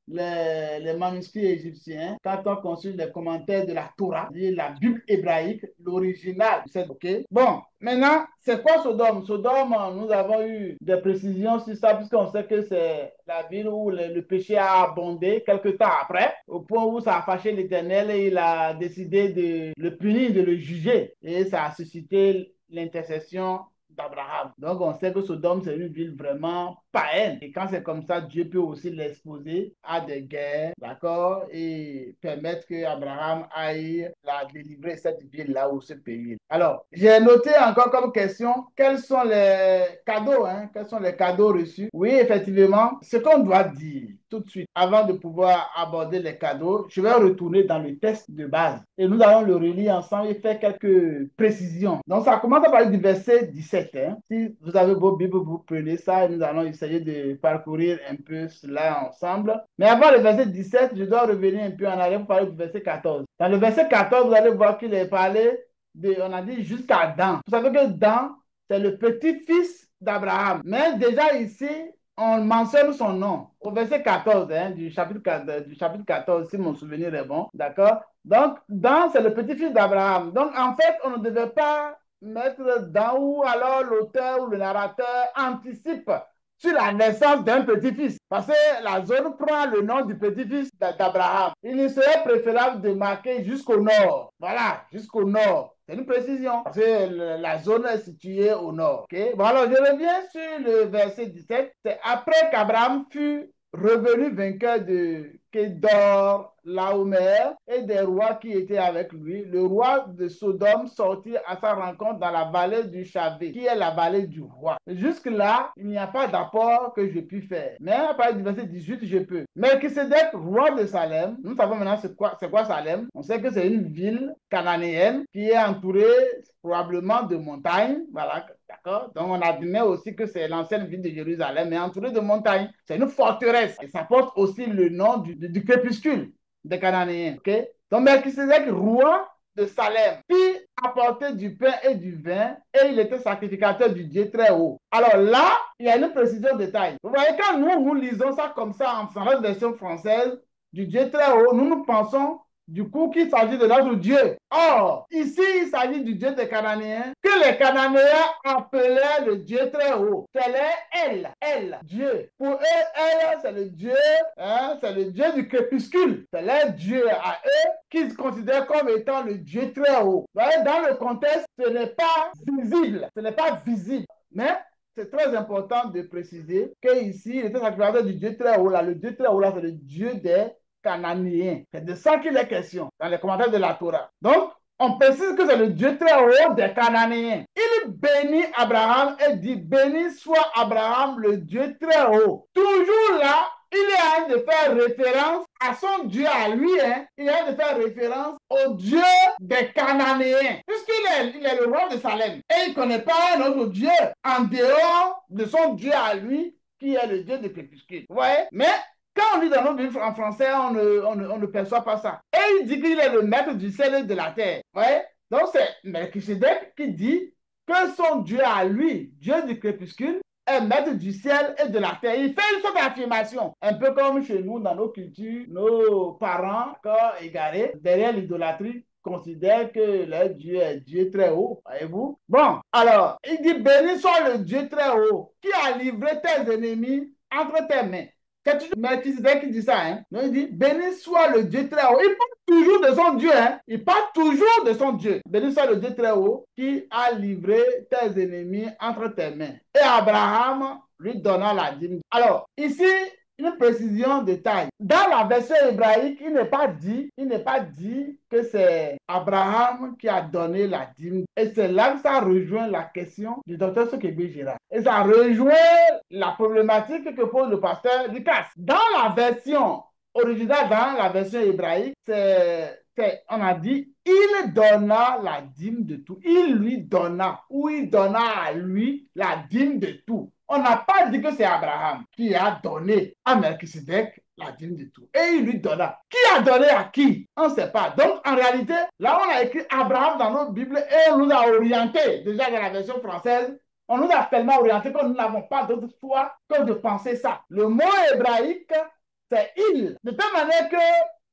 les manuscrits égyptiens, quand on consulte les commentaires de la Torah, la Bible hébraïque, l'original. OK? Bon, maintenant, c'est quoi Sodome? Sodome, nous avons eu des précisions sur ça, puisqu'on sait que c'est la ville où le péché a abondé quelque temps après, au point où ça a fâché l'Éternel et il a décidé de le punir, de le juger. Et ça a suscité l'intercession d'Abraham. Donc, on sait que Sodome, c'est une ville vraiment païenne. Et quand c'est comme ça, Dieu peut aussi l'exposer à des guerres, d'accord, et permettre qu'Abraham aille la délivrer, cette ville-là ou ce pays. Alors, j'ai noté encore comme question, quels sont les cadeaux, quels sont les cadeaux reçus? Oui, effectivement, ce qu'on doit dire tout de suite, avant de pouvoir aborder les cadeaux, je vais retourner dans le texte de base et nous allons le relire ensemble et faire quelques précisions. Donc, ça commence à parler du verset 17. Si vous avez vos Bibles, vous prenez ça et nous allons essayer de parcourir un peu cela ensemble. Mais avant le verset 17, je dois revenir un peu en arrière pour parler du verset 14. Dans le verset 14, vous allez voir qu'il est parlé on a dit jusqu'à Dan. Vous savez que Dan, c'est le petit-fils d'Abraham. Mais déjà ici, on mentionne son nom au verset 14 du chapitre 14, si mon souvenir est bon. D'accord? Donc, Dan, c'est le petit-fils d'Abraham. Donc, en fait, on ne devait pas mettre Dan ou alors l'auteur ou le narrateur anticipe sur la naissance d'un petit-fils. Parce que la zone prend le nom du petit-fils d'Abraham. Il serait préférable de marquer jusqu'au nord. Voilà, jusqu'au nord. C'est une précision, parce que la zone est située au nord. Okay? Bon, alors, je reviens sur le verset 17. C'est après qu'Abraham fut revenu vainqueur de Kédor, Laomer et des rois qui étaient avec lui, le roi de Sodome sortit à sa rencontre dans la vallée du Chavé, qui est la vallée du roi. Jusque-là, il n'y a pas d'apport que je puis faire. Mais à partir du verset 18, je peux. Melchisedec, roi de Salem, nous savons maintenant c'est quoi Salem. On sait que c'est une ville cananéenne qui est entourée probablement de montagnes. Voilà, d'accord? Donc on admet aussi que c'est l'ancienne ville de Jérusalem, mais entourée de montagnes. C'est une forteresse. Et ça porte aussi le nom du crépuscule des Cananéens. Okay? Donc Melchisedec, roi de Salem, qui apportait du pain et du vin, et il était sacrificateur du Dieu très haut. Alors là, il y a une précision de taille. Vous voyez, quand nous lisons ça comme ça en la version française, du Dieu très haut, nous pensons du coup qu'il s'agit de notre Dieu. Or, ici, il s'agit du Dieu des Cananéens, que les Cananéens appelaient le Dieu très haut. C'est elle, Dieu. Pour eux, elle, c'est le Dieu, c'est le Dieu du crépuscule. C'est leur Dieu à eux qu'ils considèrent comme étant le Dieu très haut. Vous voyez, dans le contexte, ce n'est pas visible, mais c'est très important de préciser qu'ici, il était sacrificateur du Dieu très haut. Là, le Dieu très haut, là, c'est le Dieu des Cananéens. C'est de ça qu'il est question dans les commentaires de la Torah. Donc, on précise que c'est le Dieu très haut des Cananéens. Il bénit Abraham et dit, béni soit Abraham, le Dieu très haut. Toujours là, il est en train de faire référence à son Dieu à lui. Il est en train de faire référence au Dieu des Cananéens. Puisqu'il est le roi de Salem. Et il ne connaît pas un autre Dieu en dehors de son Dieu à lui, qui est le Dieu du crépuscule. Vous voyez? Mais quand on lit dans nos Bibles en français, on ne perçoit pas ça. Et il dit qu'il est le maître du ciel et de la terre. Vous voyez? Donc c'est Melchisedec qui dit que son Dieu à lui, Dieu du crépuscule, est maître du ciel et de la terre. Il fait une sorte d'affirmation, un peu comme chez nous, dans nos cultures, nos parents, quand égarés, derrière l'idolâtrie, considèrent que leur Dieu est Dieu très haut, voyez-vous. Bon, alors, il dit, béni soit le Dieu très haut, qui a livré tes ennemis entre tes mains. C'est toujours Melchisedec qui dit ça. Donc il dit, béni soit le Dieu très haut. Il parle toujours de son Dieu. Il parle toujours de son Dieu. Béni soit le Dieu très haut qui a livré tes ennemis entre tes mains. Et Abraham lui donna la dîme. Alors, ici, une précision de taille. Dans la version hébraïque, il n'est pas dit que c'est Abraham qui a donné la dîme. Et c'est là que ça rejoint la question du docteur Sokebi Girard. Et ça rejoint la problématique que pose le pasteur Lucas. Dans la version originale, dans la version hébraïque, on a dit, il donna la dîme de tout. Il lui donna, ou il donna à lui la dîme de tout. On n'a pas dit que c'est Abraham qui a donné à Melchisedec la dîme de tout. Et il lui donna. Qui a donné à qui? On ne sait pas. Donc, en réalité, là, on a écrit Abraham dans nos Bibles et on nous a orientés, déjà dans la version française, on nous a tellement orientés que nous n'avons pas d'autre choix que de penser ça. Le mot hébraïque, c'est il. De telle manière que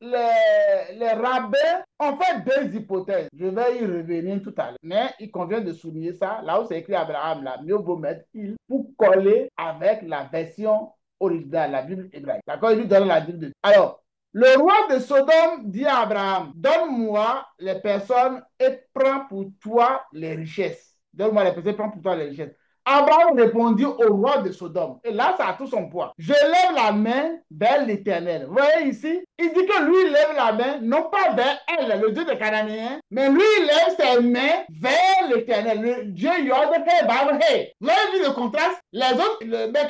les rabbins ont fait deux hypothèses. Je vais y revenir tout à l'heure. Mais il convient de souligner ça. Là où c'est écrit Abraham, là, mieux vaut mettre il pour coller avec la version originale, la Bible hébraïque. D'accord? Il lui donne la Bible. Alors, le roi de Sodome dit à Abraham, donne-moi les personnes et prends pour toi les richesses. Donne-moi les personnes et prends pour toi les richesses. Abraham répondit au roi de Sodome. Et là, ça a tout son poids. Je lève la main vers l'Éternel. Vous voyez ici, il dit que lui, il lève la main, non pas vers elle, le Dieu des Cananéens, mais lui, il lève ses mains vers l'Éternel, le Dieu Yod-Hé-Vav-Hé. Vous avez vu le contraste? Les autres, quand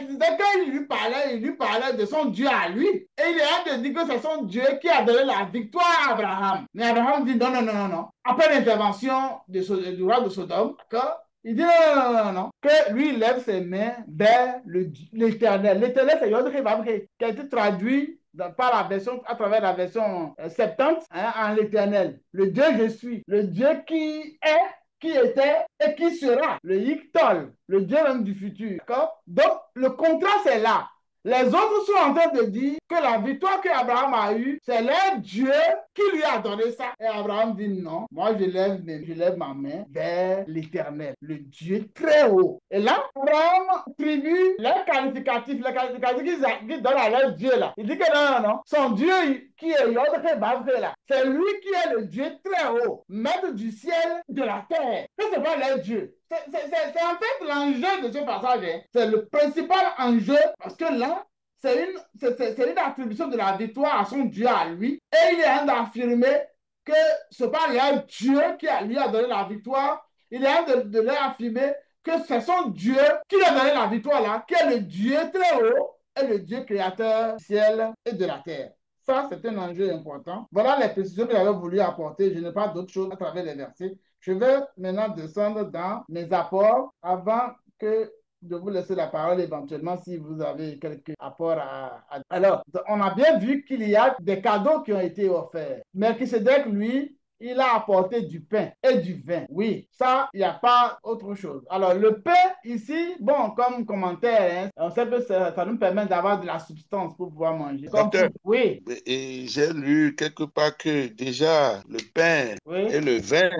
il lui parlait de son Dieu à lui. Et il est en train de dire que c'est son Dieu qui a donné la victoire à Abraham. Mais Abraham dit non. Après l'intervention du roi de Sodome, d'accord? Il dit non. Que lui, il lève ses mains vers l'Éternel. L'Éternel, c'est Yod-Hé-Vav-Hé, qui a été traduit à travers la version 70, en l'Éternel. Le Dieu je suis. Le Dieu qui est, qui était et qui sera. Le Yictol, le Dieu même du futur. D'accord? Donc, le contraste est là. Les autres sont en train de dire que la victoire qu'Abraham a eue, c'est leur Dieu qui lui a donné ça. Et Abraham dit non, moi je lève ma main vers l'Éternel, le Dieu très haut. Et là, Abraham attribue les qualificatifs qu'il donne à leur Dieu là. Il dit que non. Son Dieu qui est Yod-Hé-Vav-Hé là, c'est lui qui est le Dieu très haut, maître du ciel et de la terre. Que c'est pas leur Dieu. C'est en fait l'enjeu de ce passage. C'est le principal enjeu parce que là, c'est une attribution de la victoire à son Dieu à lui. Et il est en train d'affirmer que ce n'est pas leur Dieu qui lui a donné la victoire. Il est en train de leur affirmer que c'est son Dieu qui lui a donné la victoire là, qui est le Dieu très haut et le Dieu créateur du ciel et de la terre. Ça, c'est un enjeu important. Voilà les précisions que j'avais voulu apporter. Je n'ai pas d'autre chose à travers les versets. Je vais maintenant descendre dans mes apports avant de vous laisser la parole éventuellement si vous avez quelques apports Alors, on a bien vu qu'il y a des cadeaux qui ont été offerts. Melchisedec, lui, il a apporté du pain et du vin. Oui, ça, il n'y a pas autre chose. Alors, le pain, ici, bon, comme commentaire, hein, on sait que ça nous permet d'avoir de la substance pour pouvoir manger. Docteur, Oui. et j'ai lu quelque part que déjà le pain Oui. et le vin,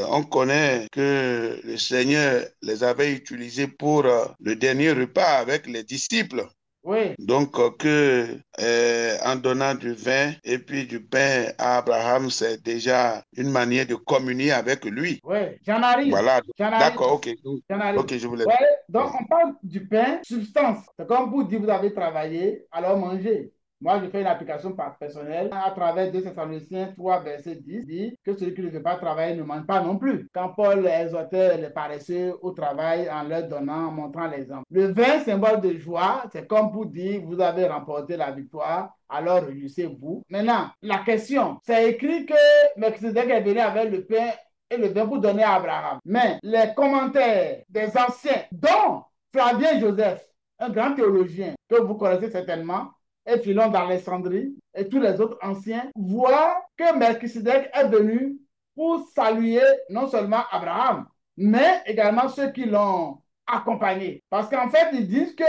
on connaît que le Seigneur les avait utilisés pour le dernier repas avec les disciples. Oui. Donc, en donnant du vin et puis du pain à Abraham, c'est déjà une manière de communier avec lui. Oui, j'en arrive. Voilà. J'en arrive. D'accord, ok. J'en arrive. Ok, je vous laisse. Ouais, donc, on parle du pain, substance. C'est comme pour dire, vous avez travaillé, alors mangez. Moi, je fais une application personnelle à travers 2 Thessaloniciens 3, verset 10, dit que celui qui ne veut pas travailler ne mange pas non plus. Quand Paul exhortait les paresseux au travail en leur donnant, en montrant l'exemple. Le vin, symbole de joie, c'est comme pour dire, vous avez remporté la victoire, alors réjouissez-vous. Maintenant, la question, c'est écrit que Melchizedek est venu avec le pain et le vin pour donner à Abraham. Mais les commentaires des anciens, dont Flavien Joseph, un grand théologien que vous connaissez certainement, et Philon d'Alexandrie, et tous les autres anciens, voient que Melchizedek est venu pour saluer non seulement Abraham, mais également ceux qui l'ont accompagné. Parce qu'en fait, ils disent que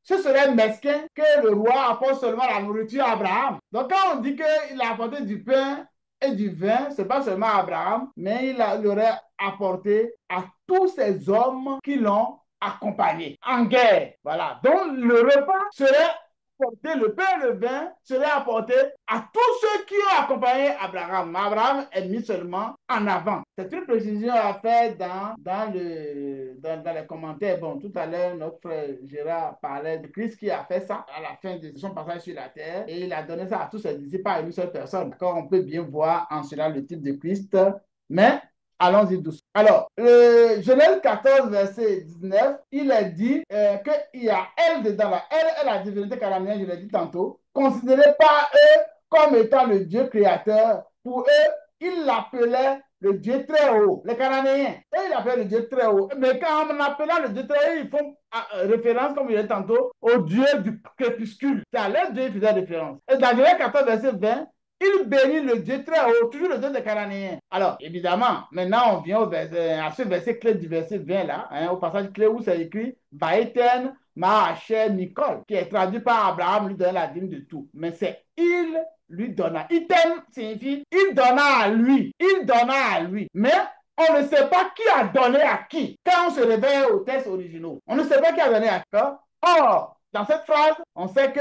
ce serait mesquin que le roi apporte seulement la nourriture à Abraham. Donc quand on dit qu'il a apporté du pain et du vin, ce n'est pas seulement à Abraham, mais il l'aurait apporté à tous ces hommes qui l'ont accompagné en guerre. Voilà. Donc le repas serait apporté, le pain et le vin serait apporté à tous ceux qui ont accompagné Abraham. Abraham est mis seulement en avant. C'est une précision à faire dans les commentaires. Bon, tout à l'heure, notre frère Gérard parlait de Christ qui a fait ça à la fin de son passage sur la terre et il a donné ça à tous ses disciples, pas à une seule personne. D'accord, on peut bien voir en cela le type de Christ, mais allons-y doucement. Alors, Genèse 14, verset 19, il est dit qu'il y a elle dedans, là. Elle est la divinité cananéenne, je l'ai dit tantôt, considérée par eux comme étant le Dieu créateur. Pour eux, ils l'appelaient le Dieu très haut, les Cananéens. Et ils l'appelaient le Dieu très haut. Mais quand en appelant le Dieu très haut, ils font référence, comme je l'ai dit tantôt, au Dieu du crépuscule. C'est à leur Dieu qui faisait référence. Et dans Genèse 14, verset 20, il bénit le Dieu très haut, toujours le Dieu des Cananéens. Alors, évidemment, maintenant, on vient à ce verset clé du verset 20 là, hein, au passage clé où c'est écrit « Vaïten Maacher Nicole », qui est traduit par Abraham, lui donner la dîme de tout. Mais c'est « il lui donna ». Item signifie « il donna à lui ». Il donna à lui. Mais on ne sait pas qui a donné à qui. Quand on se réveille aux textes originaux, on ne sait pas qui a donné à qui. Or, dans cette phrase, on sait que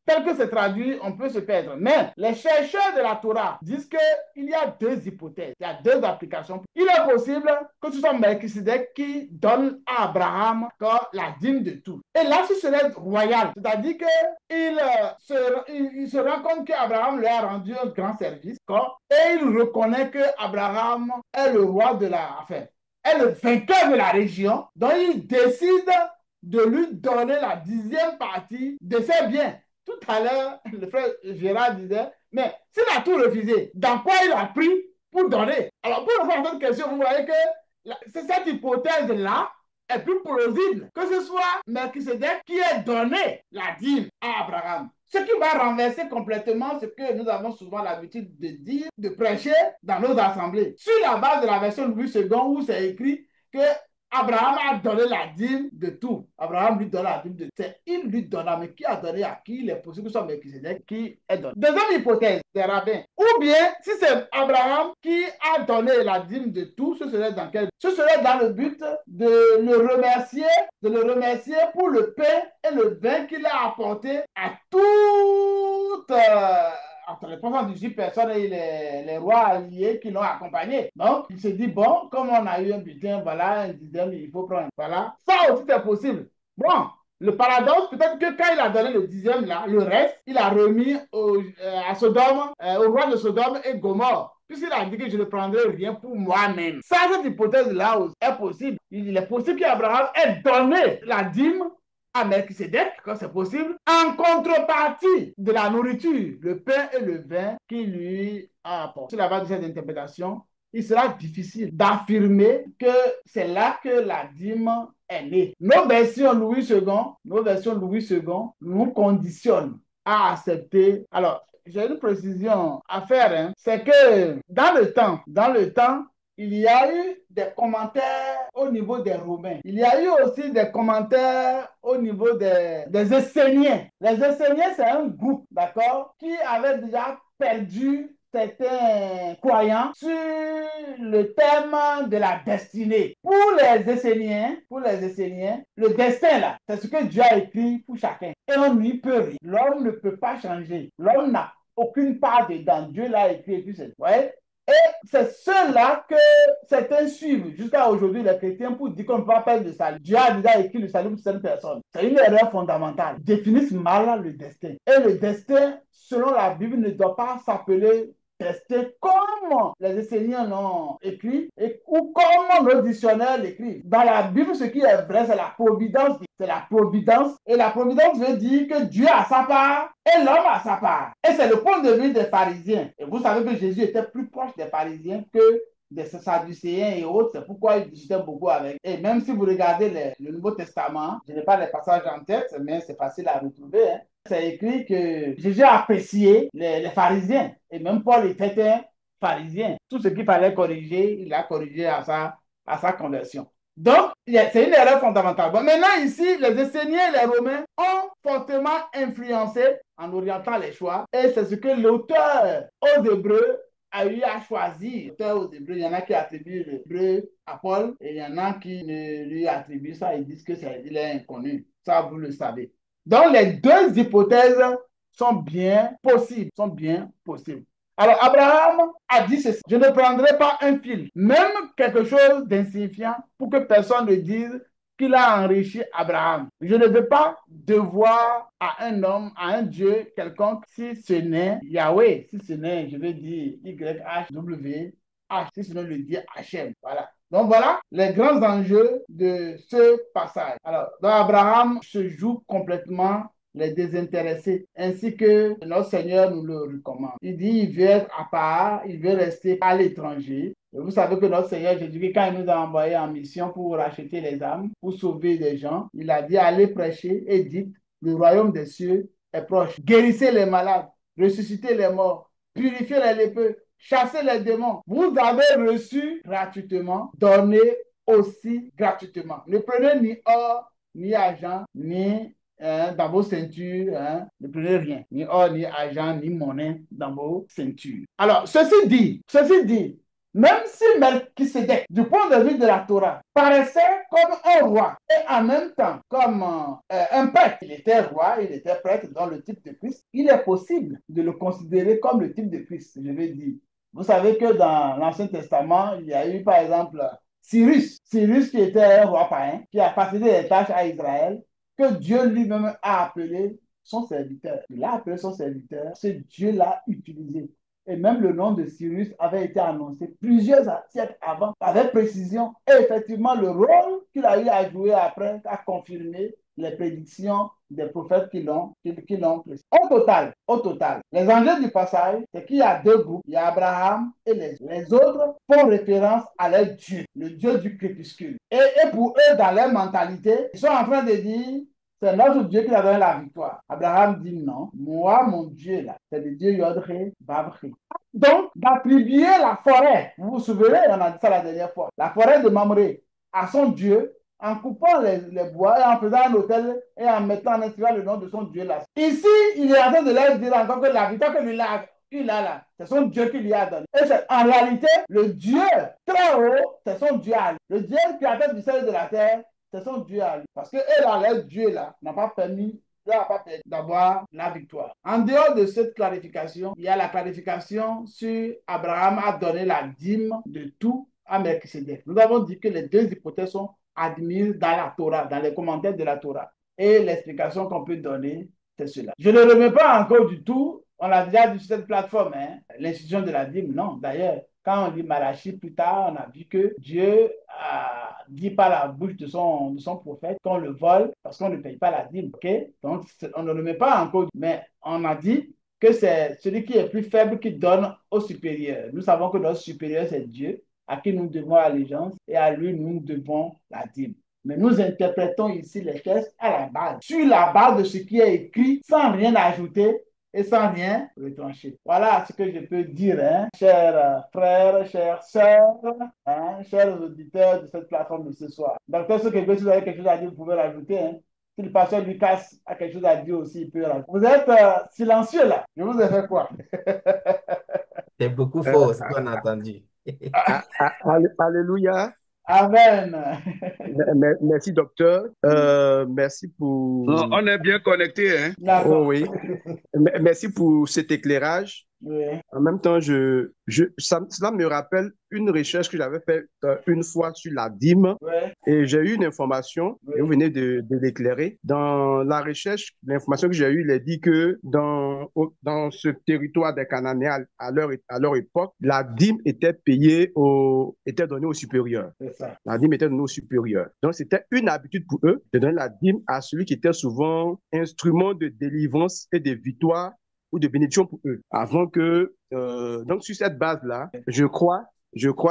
tel que c'est traduit, on peut se perdre. Mais les chercheurs de la Torah disent qu'il y a 2 hypothèses, il y a 2 applications. Il est possible que ce soit Melchizedek qui donne à Abraham la dîme de tout. Et là, ce serait royal. C'est-à-dire qu'il se rend compte qu'Abraham lui a rendu un grand service. Et il reconnaît qu'Abraham est le roi de est le vainqueur de la région. Donc, il décide de lui donner la 10e partie de ses biens. Tout à l'heure, le frère Gérard disait, mais s'il a tout refusé, dans quoi il a pris pour donner? Alors, pour répondre à cette question, vous voyez que cette hypothèse-là est plus plausible que ce soit Melchizedek qui ait donné la dîme à Abraham. Ce qui va renverser complètement ce que nous avons souvent l'habitude de dire, de prêcher dans nos assemblées. Sur la base de la version Louis II, où c'est écrit que Abraham a donné la dîme de tout. Abraham lui donne la dîme de tout. Il lui donna, mais qui a donné à qui? Il est possible que ce soit Melchizedek qui est donné. Deuxième hypothèse des rabbins. Ou bien, si c'est Abraham qui a donné la dîme de tout, ce serait dans quel? Ce serait dans le but de le remercier pour le pain et le vin qu'il a apporté à toutes entre les 318 personnes et les rois alliés qui l'ont accompagné. Donc, il se dit, bon, comme on a eu un butin, voilà, un dixième, il faut prendre. Voilà. Ça aussi, c'est possible. Bon, le paradoxe, peut-être que quand il a donné le 10e, là, le reste, il a remis à Sodome, au roi de Sodome et Gomorre. Puisqu'il a dit que je ne prendrai rien pour moi-même. Ça, cette hypothèse-là est possible. Il est possible qu'Abraham ait donné la dîme à Melchizedek, quand c'est possible, en contrepartie de la nourriture, le pain et le vin qu'il lui a apporté. Sur la base de cette interprétation, il sera difficile d'affirmer que c'est là que la dîme est née. Nos versions Louis II nous conditionnent à accepter. Alors, j'ai une précision à faire, hein. C'est que dans le temps, il y a eu des commentaires au niveau des Romains. Il y a eu aussi des commentaires au niveau des Esséniens. Les Esséniens, c'est un groupe, d'accord, qui avait déjà perdu certains croyants sur le thème de la destinée. Pour les Esséniens, le destin là, c'est ce que Dieu a écrit pour chacun. Et on n'y peut rien. L'homme ne peut pas changer. L'homme n'a aucune part dedans. Dieu l'a écrit et puis c'est. Ouais. Et c'est cela que certains suivent jusqu'à aujourd'hui, les chrétiens, pour dire qu'on ne peut pas perdre le salut. Dieu a déjà écrit le salut pour certaines personnes. C'est une erreur fondamentale. Ils définissent mal le destin. Et le destin, selon la Bible, ne doit pas s'appeler destin comme les Esséniens l'ont écrit ou comme nos dictionnaires l'écrivent. Dans la Bible, ce qui est vrai, c'est la providence. C'est la providence. Et la providence veut dire que Dieu a sa part et l'homme a sa part. Et c'est le point de vue des pharisiens. Et vous savez que Jésus était plus proche des pharisiens que des Sadducéens et autres. C'est pourquoi il discutait beaucoup avec. Et même si vous regardez le Nouveau Testament, je n'ai pas les passages en tête, mais c'est facile à retrouver, hein. C'est écrit que Jésus a apprécié les pharisiens. Et même Paul était un pharisien. Tout ce qu'il fallait corriger, il a corrigé à sa conversion. Donc, c'est une erreur fondamentale. Bon, maintenant, ici, les Esséniens et les Romains ont fortement influencé en orientant les choix. Et c'est ce que l'auteur aux Hébreux a eu à choisir. L'auteur aux Hébreux, il y en a qui attribuent l'Hébreu à Paul et il y en a qui ne lui attribuent ça. Ils disent qu'il est inconnu. Ça, vous le savez. Donc, les deux hypothèses sont bien possibles. Alors, Abraham a dit ceci: je ne prendrai pas un fil, même quelque chose d'insignifiant, pour que personne ne dise qu'il a enrichi Abraham. Je ne veux pas devoir à un homme, à un Dieu quelconque, si ce n'est Yahweh, si ce n'est, je vais dire YHWH, si ce n'est le Dieu Hachem. Voilà. Donc voilà les grands enjeux de ce passage. Alors, dans Abraham se joue complètement les désintéressés, ainsi que notre Seigneur nous le recommande. Il dit, il veut être à part, il veut rester à l'étranger. Et vous savez que notre Seigneur Jésus, quand il nous a envoyés en mission pour racheter les âmes, pour sauver des gens, il a dit, allez prêcher et dites, le royaume des cieux est proche. Guérissez les malades, ressuscitez les morts, purifiez les lépreux, chassez les démons. Vous avez reçu gratuitement, donnez aussi gratuitement. Ne prenez ni or, ni argent, ni dans vos ceintures, ne prenez rien, ni or, ni argent, ni monnaie dans vos ceintures. Alors, ceci dit, même si Melchisédek, du point de vue de la Torah, paraissait comme un roi et en même temps comme un prêtre, il était roi, il était prêtre dans le type de Christ, il est possible de le considérer comme le type de Christ, je vais dire. Vous savez que dans l'Ancien Testament, il y a eu par exemple Cyrus qui était un roi païen, qui a facilité les tâches à Israël, que Dieu lui-même a appelé son serviteur. Il a appelé son serviteur, ce Dieu l'a utilisé. Et même le nom de Cyrus avait été annoncé plusieurs siècles avant, avec précision. Et effectivement, le rôle qu'il a eu à jouer après a confirmé les prédictions des prophètes qui l'ont précisé. Au total, les enjeux du passage, c'est qu'il y a deux groupes. Il y a Abraham et les autres font référence à leur Dieu, le Dieu du crépuscule. Et pour eux, dans leur mentalité, ils sont en train de dire, c'est notre Dieu qui a donné la victoire. Abraham dit non. Moi, mon Dieu, là, c'est le Dieu Yodré, Babré. Donc, d'attribuer la forêt, vous vous souvenez, on a dit ça la dernière fois, la forêt de Mamré à son Dieu, en coupant les bois et en faisant un hôtel et en mettant en inscrivant le nom de son Dieu là. Ici, il est en train de leur dire encore que la victoire que lui il a là, c'est son Dieu qui lui a donné. Et en réalité, le Dieu très haut, c'est son Dieu à lui. Le Dieu créateur du ciel et de la terre, c'est son Dieu à lui. Parce que leur Dieu là n'a pas permis d'avoir la victoire. En dehors de cette clarification, il y a la clarification sur Abraham a donné la dîme de tout à Melchisédek. Nous avons dit que les deux hypothèses sont admises dans la Torah, dans les commentaires de la Torah. Et l'explication qu'on peut donner, c'est cela. Je ne remets pas encore du tout, on l'a déjà dit sur cette plateforme, l'institution de la dîme, non. D'ailleurs, quand on lit Malachie plus tard, on a vu que Dieu a dit par la bouche de son prophète qu'on le vole parce qu'on ne paye pas la dîme. Okay? Donc, on ne le met pas en cause, mais on a dit que c'est celui qui est plus faible qui donne au supérieur. Nous savons que notre supérieur, c'est Dieu, à qui nous devons allégeance et à lui, nous devons la dîme. Mais nous interprétons ici les textes à la base, sur la base de ce qui est écrit, sans rien ajouter et sans rien retrancher. Voilà ce que je peux dire, hein, chers frères, chères sœurs, hein, chers auditeurs de cette plateforme de ce soir. Docteur Sokebe, si vous avez quelque chose à dire, vous pouvez rajouter. Hein. Si le pasteur Lucas a quelque chose à dire aussi, il peut rajouter. Vous êtes silencieux là. Je vous ai fait quoi? C'est beaucoup Euh, fort ce qu'on a entendu. Alléluia. Amen. Merci, docteur. Merci pour... On est bien connecté, hein? Oh D'accord. oui. Merci pour cet éclairage. Oui. En même temps, cela me rappelle une recherche que j'avais faite une fois sur la dîme Oui. et j'ai eu une information, et vous Oui. venez de l'éclairer. Dans la recherche, l'information que j'ai eue, il est dit que dans ce territoire des Cananéens, à leur époque, la dîme était était donnée aux supérieurs. C'est ça. La dîme était donnée aux supérieurs. Donc, c'était une habitude pour eux de donner la dîme à celui qui était souvent instrument de délivrance et de victoire ou de bénédiction pour eux. Avant que, donc sur cette base-là, je crois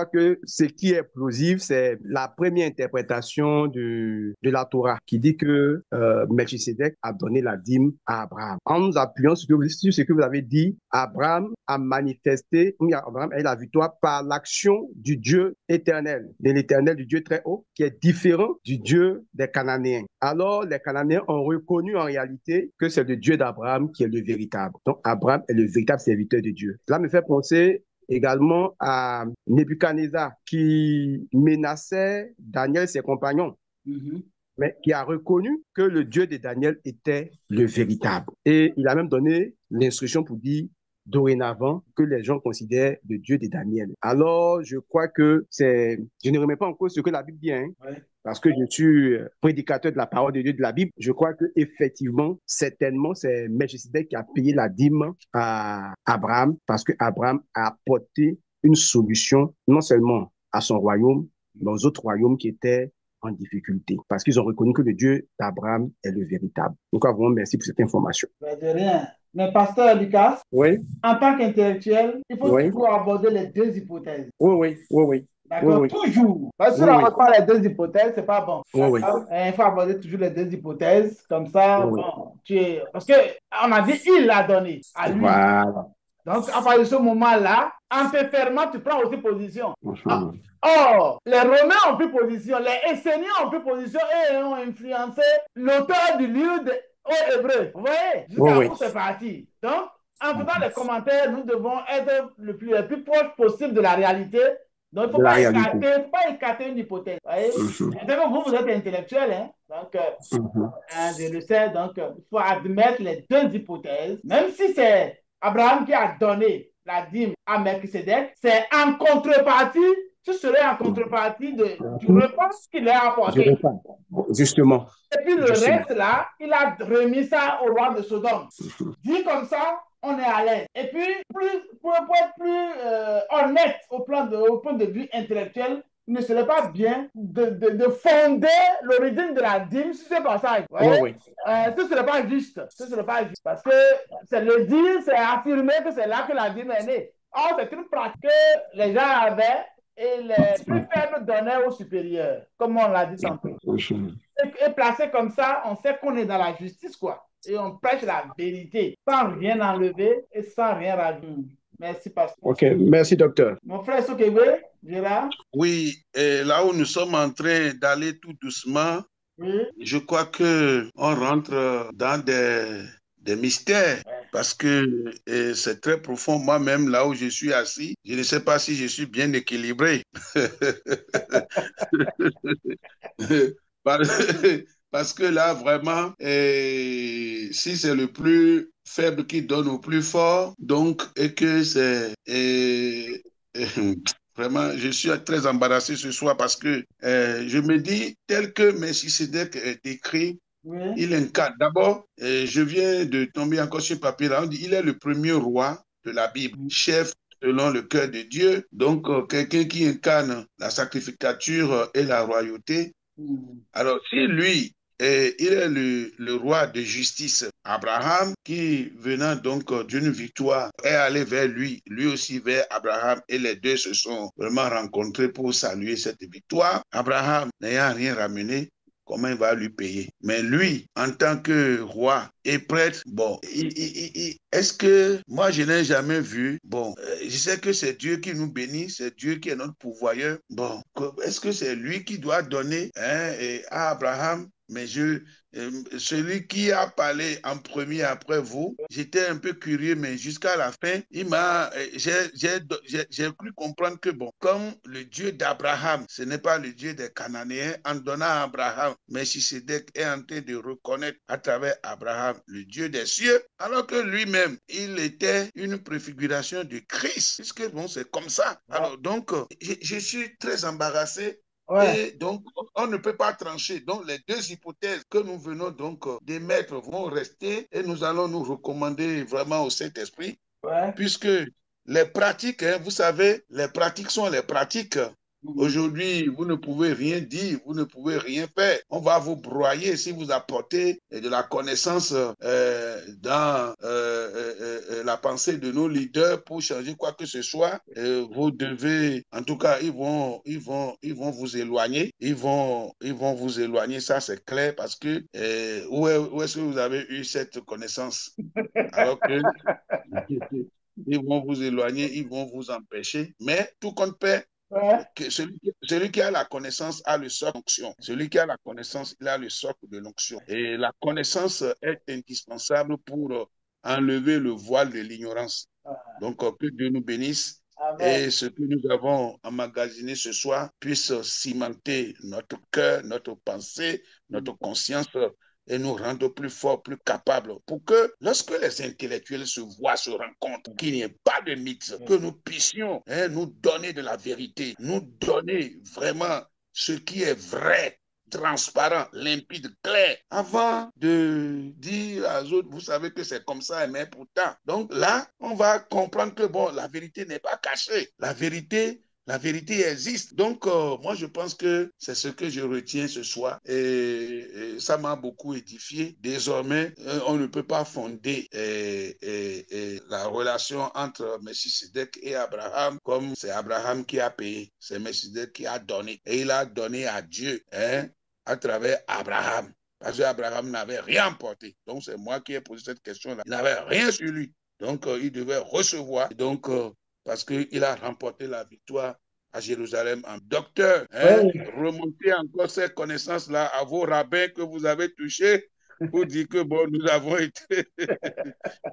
que ce qui est plausible, c'est la première interprétation de la Torah qui dit que Melchisedec a donné la dîme à Abraham. En nous appuyant sur ce que vous avez dit, Abraham a manifesté, Abraham a eu la victoire par l'action du Dieu éternel, de l'éternel, du Dieu très haut, qui est différent du Dieu des Cananéens. Alors, les Cananéens ont reconnu en réalité que c'est le Dieu d'Abraham qui est le véritable. Donc, Abraham est le véritable serviteur de Dieu. Cela me fait penser également à Nebuchadnezzar qui menaçait Daniel et ses compagnons, mais qui a reconnu que le Dieu de Daniel était le véritable. Et il a même donné l'instruction pour dire dorénavant que les gens considèrent le Dieu de Daniel. Alors, je crois que je ne remets pas en cause ce que la Bible dit, hein, parce que je suis prédicateur de la parole de Dieu de la Bible. Je crois que effectivement, certainement, c'est Melchisedec qui a payé la dîme à Abraham, parce que Abraham a apporté une solution non seulement à son royaume, mais aux autres royaumes qui étaient en difficulté, parce qu'ils ont reconnu que le Dieu d'Abraham est le véritable. Donc, vraiment, merci pour cette information. De rien. Mais pasteur Lucas, Oui, en tant qu'intellectuel, il faut oui, toujours aborder les deux hypothèses. oui. D'accord? Oui. Toujours. Parce que si on n'aborde pas les deux hypothèses, c'est pas bon. Oui. Il faut aborder toujours les deux hypothèses. Comme ça, Oui. bon, parce qu'on a dit il l'a donné à lui. Voilà. Donc, à partir de ce moment-là, en te fermant, tu prends aussi position. Or, les Romains ont pris position, les Esséniens ont pris position et ont influencé l'auteur du livre aux Hébreux. Vous voyez? Jusqu'à où c'est parti. Donc, en faisant les commentaires, nous devons être le plus proche possible de la réalité. Donc, il ne faut pas écarter une hypothèse. Vous voyez? Vous êtes intellectuel, hein? Donc, je le sais. Donc, il faut admettre les deux hypothèses. Même si c'est Abraham qui a donné la dîme à Melchisedec, c'est en contrepartie, ce serait en contrepartie du repas qu'il a apporté. Justement. Et puis le reste là, il a remis ça au roi de Sodome. Dit comme ça, on est à l'aise. Et puis, pour être plus honnête au point de vue intellectuel, il ne serait pas bien de fonder l'origine de la dîme sur ce passage. Ce ne serait pas juste. Ce serait pas juste. Parce que c'est le dire, c'est affirmer que c'est là que la dîme est née. Or, c'est une pratique que les gens avaient et les plus faibles donnaient aux supérieurs, comme on l'a dit tantôt. Et placé comme ça, on sait qu'on est dans la justice, quoi. Et on prêche la vérité, sans rien enlever et sans rien rajouter. Merci, pasteur. OK, merci, docteur. Mon frère Sokebe, Gérard? Oui, et là où nous sommes en train d'aller tout doucement, je crois qu'on rentre dans des mystères parce que c'est très profond. Moi-même, là où je suis assis, je ne sais pas si je suis bien équilibré. Parce que là, vraiment, si c'est le plus faible qui donne au plus fort, donc, et que c'est... Vraiment, je suis très embarrassé ce soir parce que je me dis, tel que Melchisedec est décrit, il incarne. D'abord, je viens de tomber encore sur papier, là, on dit, il est le premier roi de la Bible, chef selon le cœur de Dieu. Donc, quelqu'un qui incarne la sacrificature et la royauté. Alors, si lui, il est le roi de justice, Abraham, qui venant donc d'une victoire, est allé vers lui aussi vers Abraham, et les deux se sont vraiment rencontrés pour saluer cette victoire. Abraham n'ayant rien ramené, comment il va lui payer. Mais lui, en tant que roi et prêtre, bon, est-ce que moi, je n'ai jamais vu, bon, je sais que c'est Dieu qui nous bénit, c'est Dieu qui est notre pourvoyeur. Bon, est-ce que c'est lui qui doit donner à Abraham? Mais celui qui a parlé en premier après vous, j'étais un peu curieux, mais jusqu'à la fin, j'ai cru comprendre que bon, comme le Dieu d'Abraham, ce n'est pas le Dieu des Cananéens, en donnant à Abraham, Melchisedec est en train de reconnaître à travers Abraham le Dieu des cieux, alors que lui-même, il était une préfiguration de Christ, puisque bon, c'est comme ça. Alors donc, je suis très embarrassé. Ouais. Et donc, on ne peut pas trancher. Donc, les deux hypothèses que nous venons donc d'émettre vont rester et nous allons nous recommander vraiment au Saint-Esprit, puisque les pratiques, hein, vous savez, les pratiques sont les pratiques. Aujourd'hui, vous ne pouvez rien dire, vous ne pouvez rien faire. On va vous broyer si vous apportez de la connaissance dans la pensée de nos leaders pour changer quoi que ce soit. Vous devez, en tout cas, ils vont vous éloigner. Ils vont vous éloigner, ça c'est clair, parce que où est-ce que vous avez eu cette connaissance? Alors que ils vont vous éloigner, ils vont vous empêcher. Mais tout compte fait, celui qui a la connaissance a le socle de l'onction. Celui qui a la connaissance, il a le socle de l'onction. Et la connaissance est indispensable pour enlever le voile de l'ignorance. Donc, que Dieu nous bénisse. Amen. Et ce que nous avons emmagasiné ce soir puisse cimenter notre cœur, notre pensée, notre conscience et nous rendre plus forts, plus capables, pour que lorsque les intellectuels se voient, se rencontrent, qu'il n'y ait pas de mythe, que nous puissions nous donner de la vérité, nous donner vraiment ce qui est vrai, transparent, limpide, clair, avant de dire aux autres, vous savez que c'est comme ça, mais pourtant. Donc là, on va comprendre que bon, la vérité n'est pas cachée. La vérité existe. Donc, moi, je pense que c'est ce que je retiens ce soir et ça m'a beaucoup édifié. Désormais, on ne peut pas fonder la relation entre Melchisedec et Abraham comme c'est Abraham qui a payé, c'est Melchisedec qui a donné. Et il a donné à Dieu à travers Abraham. Parce qu'Abraham n'avait rien porté. Donc, c'est moi qui ai posé cette question-là. Il n'avait rien sur lui. Donc, il devait recevoir. Donc, parce qu'il a remporté la victoire à Jérusalem en docteur. Remontez encore ces connaissances-là à vos rabbins que vous avez touchés pour dire que bon, nous avons été.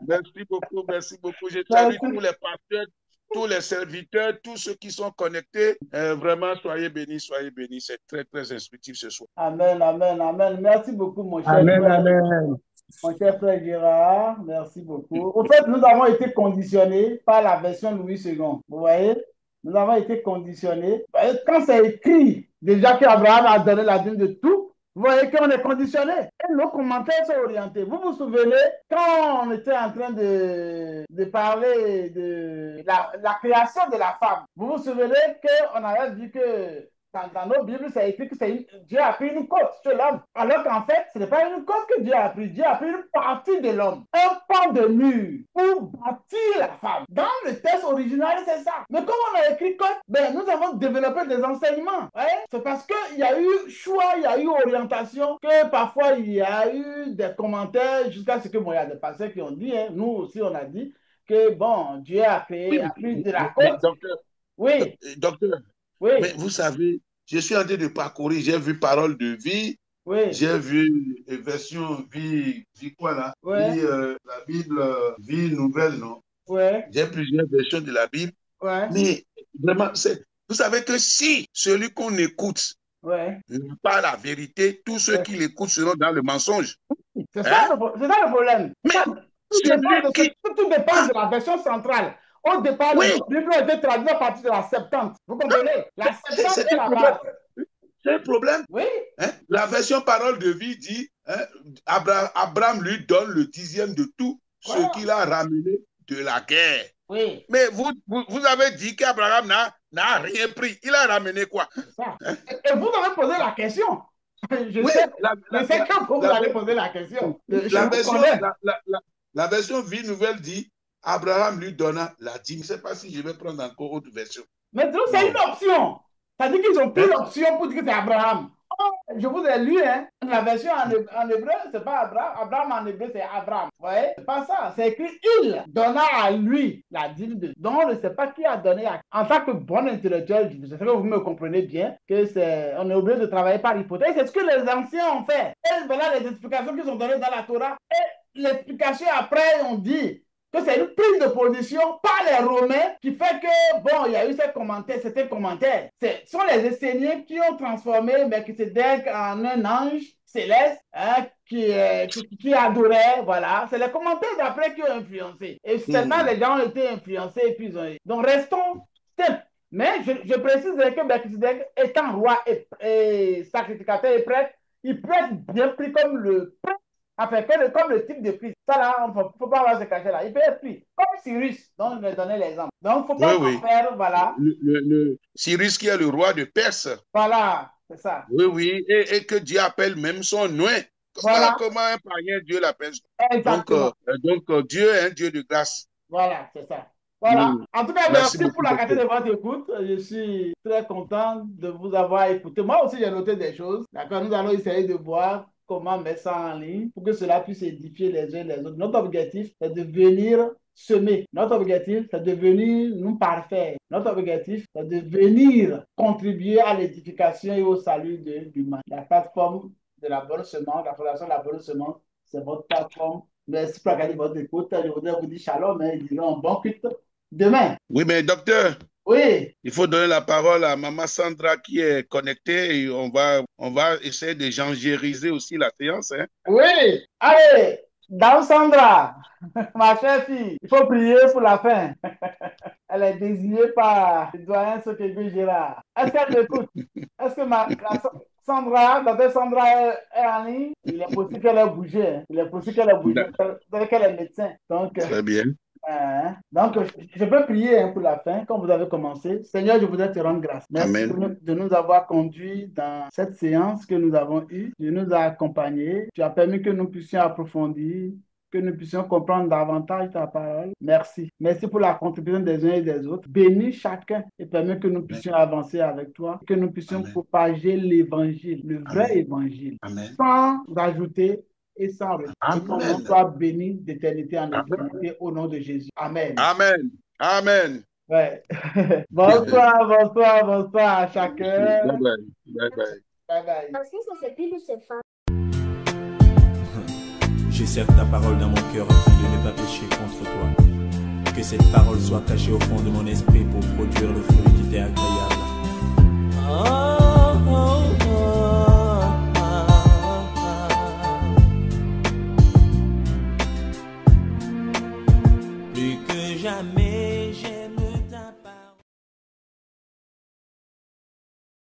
Merci beaucoup, merci beaucoup. Je salue tous les pasteurs, tous les serviteurs, tous ceux qui sont connectés. Vraiment, soyez bénis, soyez bénis. C'est très, très instructif ce soir. Amen, amen, amen. Merci beaucoup, mon cher Amen, frère. amen. Mon cher frère Gérard, merci beaucoup. En fait, nous avons été conditionnés par la version Louis II. Vous voyez, nous avons été conditionnés. Quand c'est écrit déjà qu'Abraham a donné la dîme de tout, vous voyez qu'on est conditionné. Et nos commentaires sont orientés. Vous vous souvenez, quand on était en train de parler de la création de la femme, vous vous souvenez qu'on avait dit que dans nos Bibles, c'est écrit que Dieu a pris une côte sur l'homme. Alors qu'en fait, ce n'est pas une côte que Dieu a pris. Dieu a pris une partie de l'homme, un pan de mur pour bâtir la femme. Dans le texte original, c'est ça. Mais comme on a écrit côte, nous avons développé des enseignements. C'est parce qu'il y a eu choix, il y a eu orientation, que parfois il y a eu des commentaires jusqu'à ce que, bon, il y a des pasteurs qui ont dit, nous aussi on a dit, que bon, Dieu a créé, a pris de la côte. Docteur, oui. Docteur. Oui. Mais vous savez, je suis en train de parcourir, j'ai vu Parole de vie, j'ai vu version vie quoi là, la Bible, vie nouvelle, non? J'ai plusieurs versions de la Bible, mais vraiment, vous savez que si celui qu'on écoute n'a pas la vérité, tous ceux qui l'écoutent seront dans le mensonge. C'est ça le problème. Tout dépend de la version centrale. Au départ, le Bible a été traduit à partir de la Septante. Vous comprenez? La Septante est la base. C'est un problème. Oui. La version Parole de vie dit Abraham lui donne le 10e de tout ce qu'il a ramené de la guerre. Oui. Mais vous avez dit qu'Abraham n'a rien pris. Il a ramené quoi? Ça. Et vous avez posé la question. Je sais que vous allez poser la question. La version vie nouvelle dit Abraham lui donna la dîme. Je ne sais pas si je vais prendre encore autre version. Mais donc, c'est une option. C'est-à-dire qu'ils ont pris l'option pour dire que c'est Abraham. Je vous ai lu, hein. La version en hébreu, c'est pas Abraham. Abraham en hébreu, c'est Abraham. Vous voyez? C'est pas ça. C'est écrit il donna à lui la dîme de. Donc, je ne sais pas qui a donné à. En tant que bon intellectuel, je sais que vous me comprenez bien que on est obligé de travailler par hypothèse. C'est ce que les anciens ont fait. Et voilà les explications qui sont données dans la Torah. Et l'explication après, on dit que c'est une prise de position par les Romains qui fait que, bon, il y a eu certains commentaires. Ce sont les Esséniens qui ont transformé Melchizedek en un ange céleste hein, qui adorait, voilà. C'est les commentaires d'après qui ont influencé. Et certains, les gens ont été influencés et puis ils ont... Donc, restons simples. Mais je préciserai que Melchizedek, étant roi et sacrificateur et prêtre, il peut être bien pris comme le prêtre. Enfin, comme le type de prix. Ça, là, il ne faut pas avoir ce cachet-là. Il peut être pris. Comme Cyrus, dont je vais donner l'exemple. Donc, il ne faut pas faire, voilà. Cyrus qui est le roi de Perse. Voilà, c'est ça. Oui, oui. Et que Dieu appelle même son nom. Voilà. Comment un païen Dieu l'appelle. Exactement. Donc, Dieu est un Dieu de grâce. Voilà, c'est ça. Voilà. En tout cas, merci pour la qualité de votre écoute. Je suis très content de vous avoir écouté. Moi aussi, j'ai noté des choses. D'accord, nous allons essayer de voir comment mettre ça en ligne pour que cela puisse édifier les uns et les autres. Notre objectif, c'est de venir semer. Notre objectif, c'est de venir nous parfaire. Notre objectif, c'est de venir contribuer à l'édification et au salut de l'humain. La plateforme de la bonne semence, la fondation de la bonne semence, c'est votre plateforme. Merci pour la qualité de votre écoute. Je voudrais vous dire shalom et disons bon culte demain. Oui, mais docteur. Oui. Il faut donner la parole à Maman Sandra qui est connectée et on va essayer de gangériser aussi la séance. Hein? Oui. Allez, Dame Sandra, ma chère fille, il faut prier pour la fin. Elle est désirée par le doyen Sokebi Gérard. Est-ce qu'elle m'écoute? Est-ce que Sandra, Dr Sandra est en ligne? Il est possible qu'elle ait bougé. Hein? Il est possible qu'elle ait bougé. Peut-être qu'elle est médecin. Donc, très bien. Donc, je peux prier pour la fin, comme vous avez commencé. Seigneur, je voudrais te rendre grâce. Merci de nous avoir conduits dans cette séance que nous avons eue. Tu nous as accompagnés. Tu as permis que nous puissions approfondir, que nous puissions comprendre davantage ta parole. Merci. Merci pour la contribution des uns et des autres. Bénis chacun et permets que nous puissions avancer avec toi, que nous puissions propager l'évangile, le vrai évangile, sans ajouter et sans retour. Que ton nom soit béni d'éternité en éternité au nom de Jésus. Amen. Amen. Amen. Ouais. Bonsoir, bonsoir, bonsoir à chacun. Bye bye. Bye bye. Bye bye. Parce que ça c'est plus de ce fan. Je serre ta parole dans mon cœur afin de ne pas pécher contre toi. Que cette parole soit cachée au fond de mon esprit pour produire le fruit qui t'est agréable.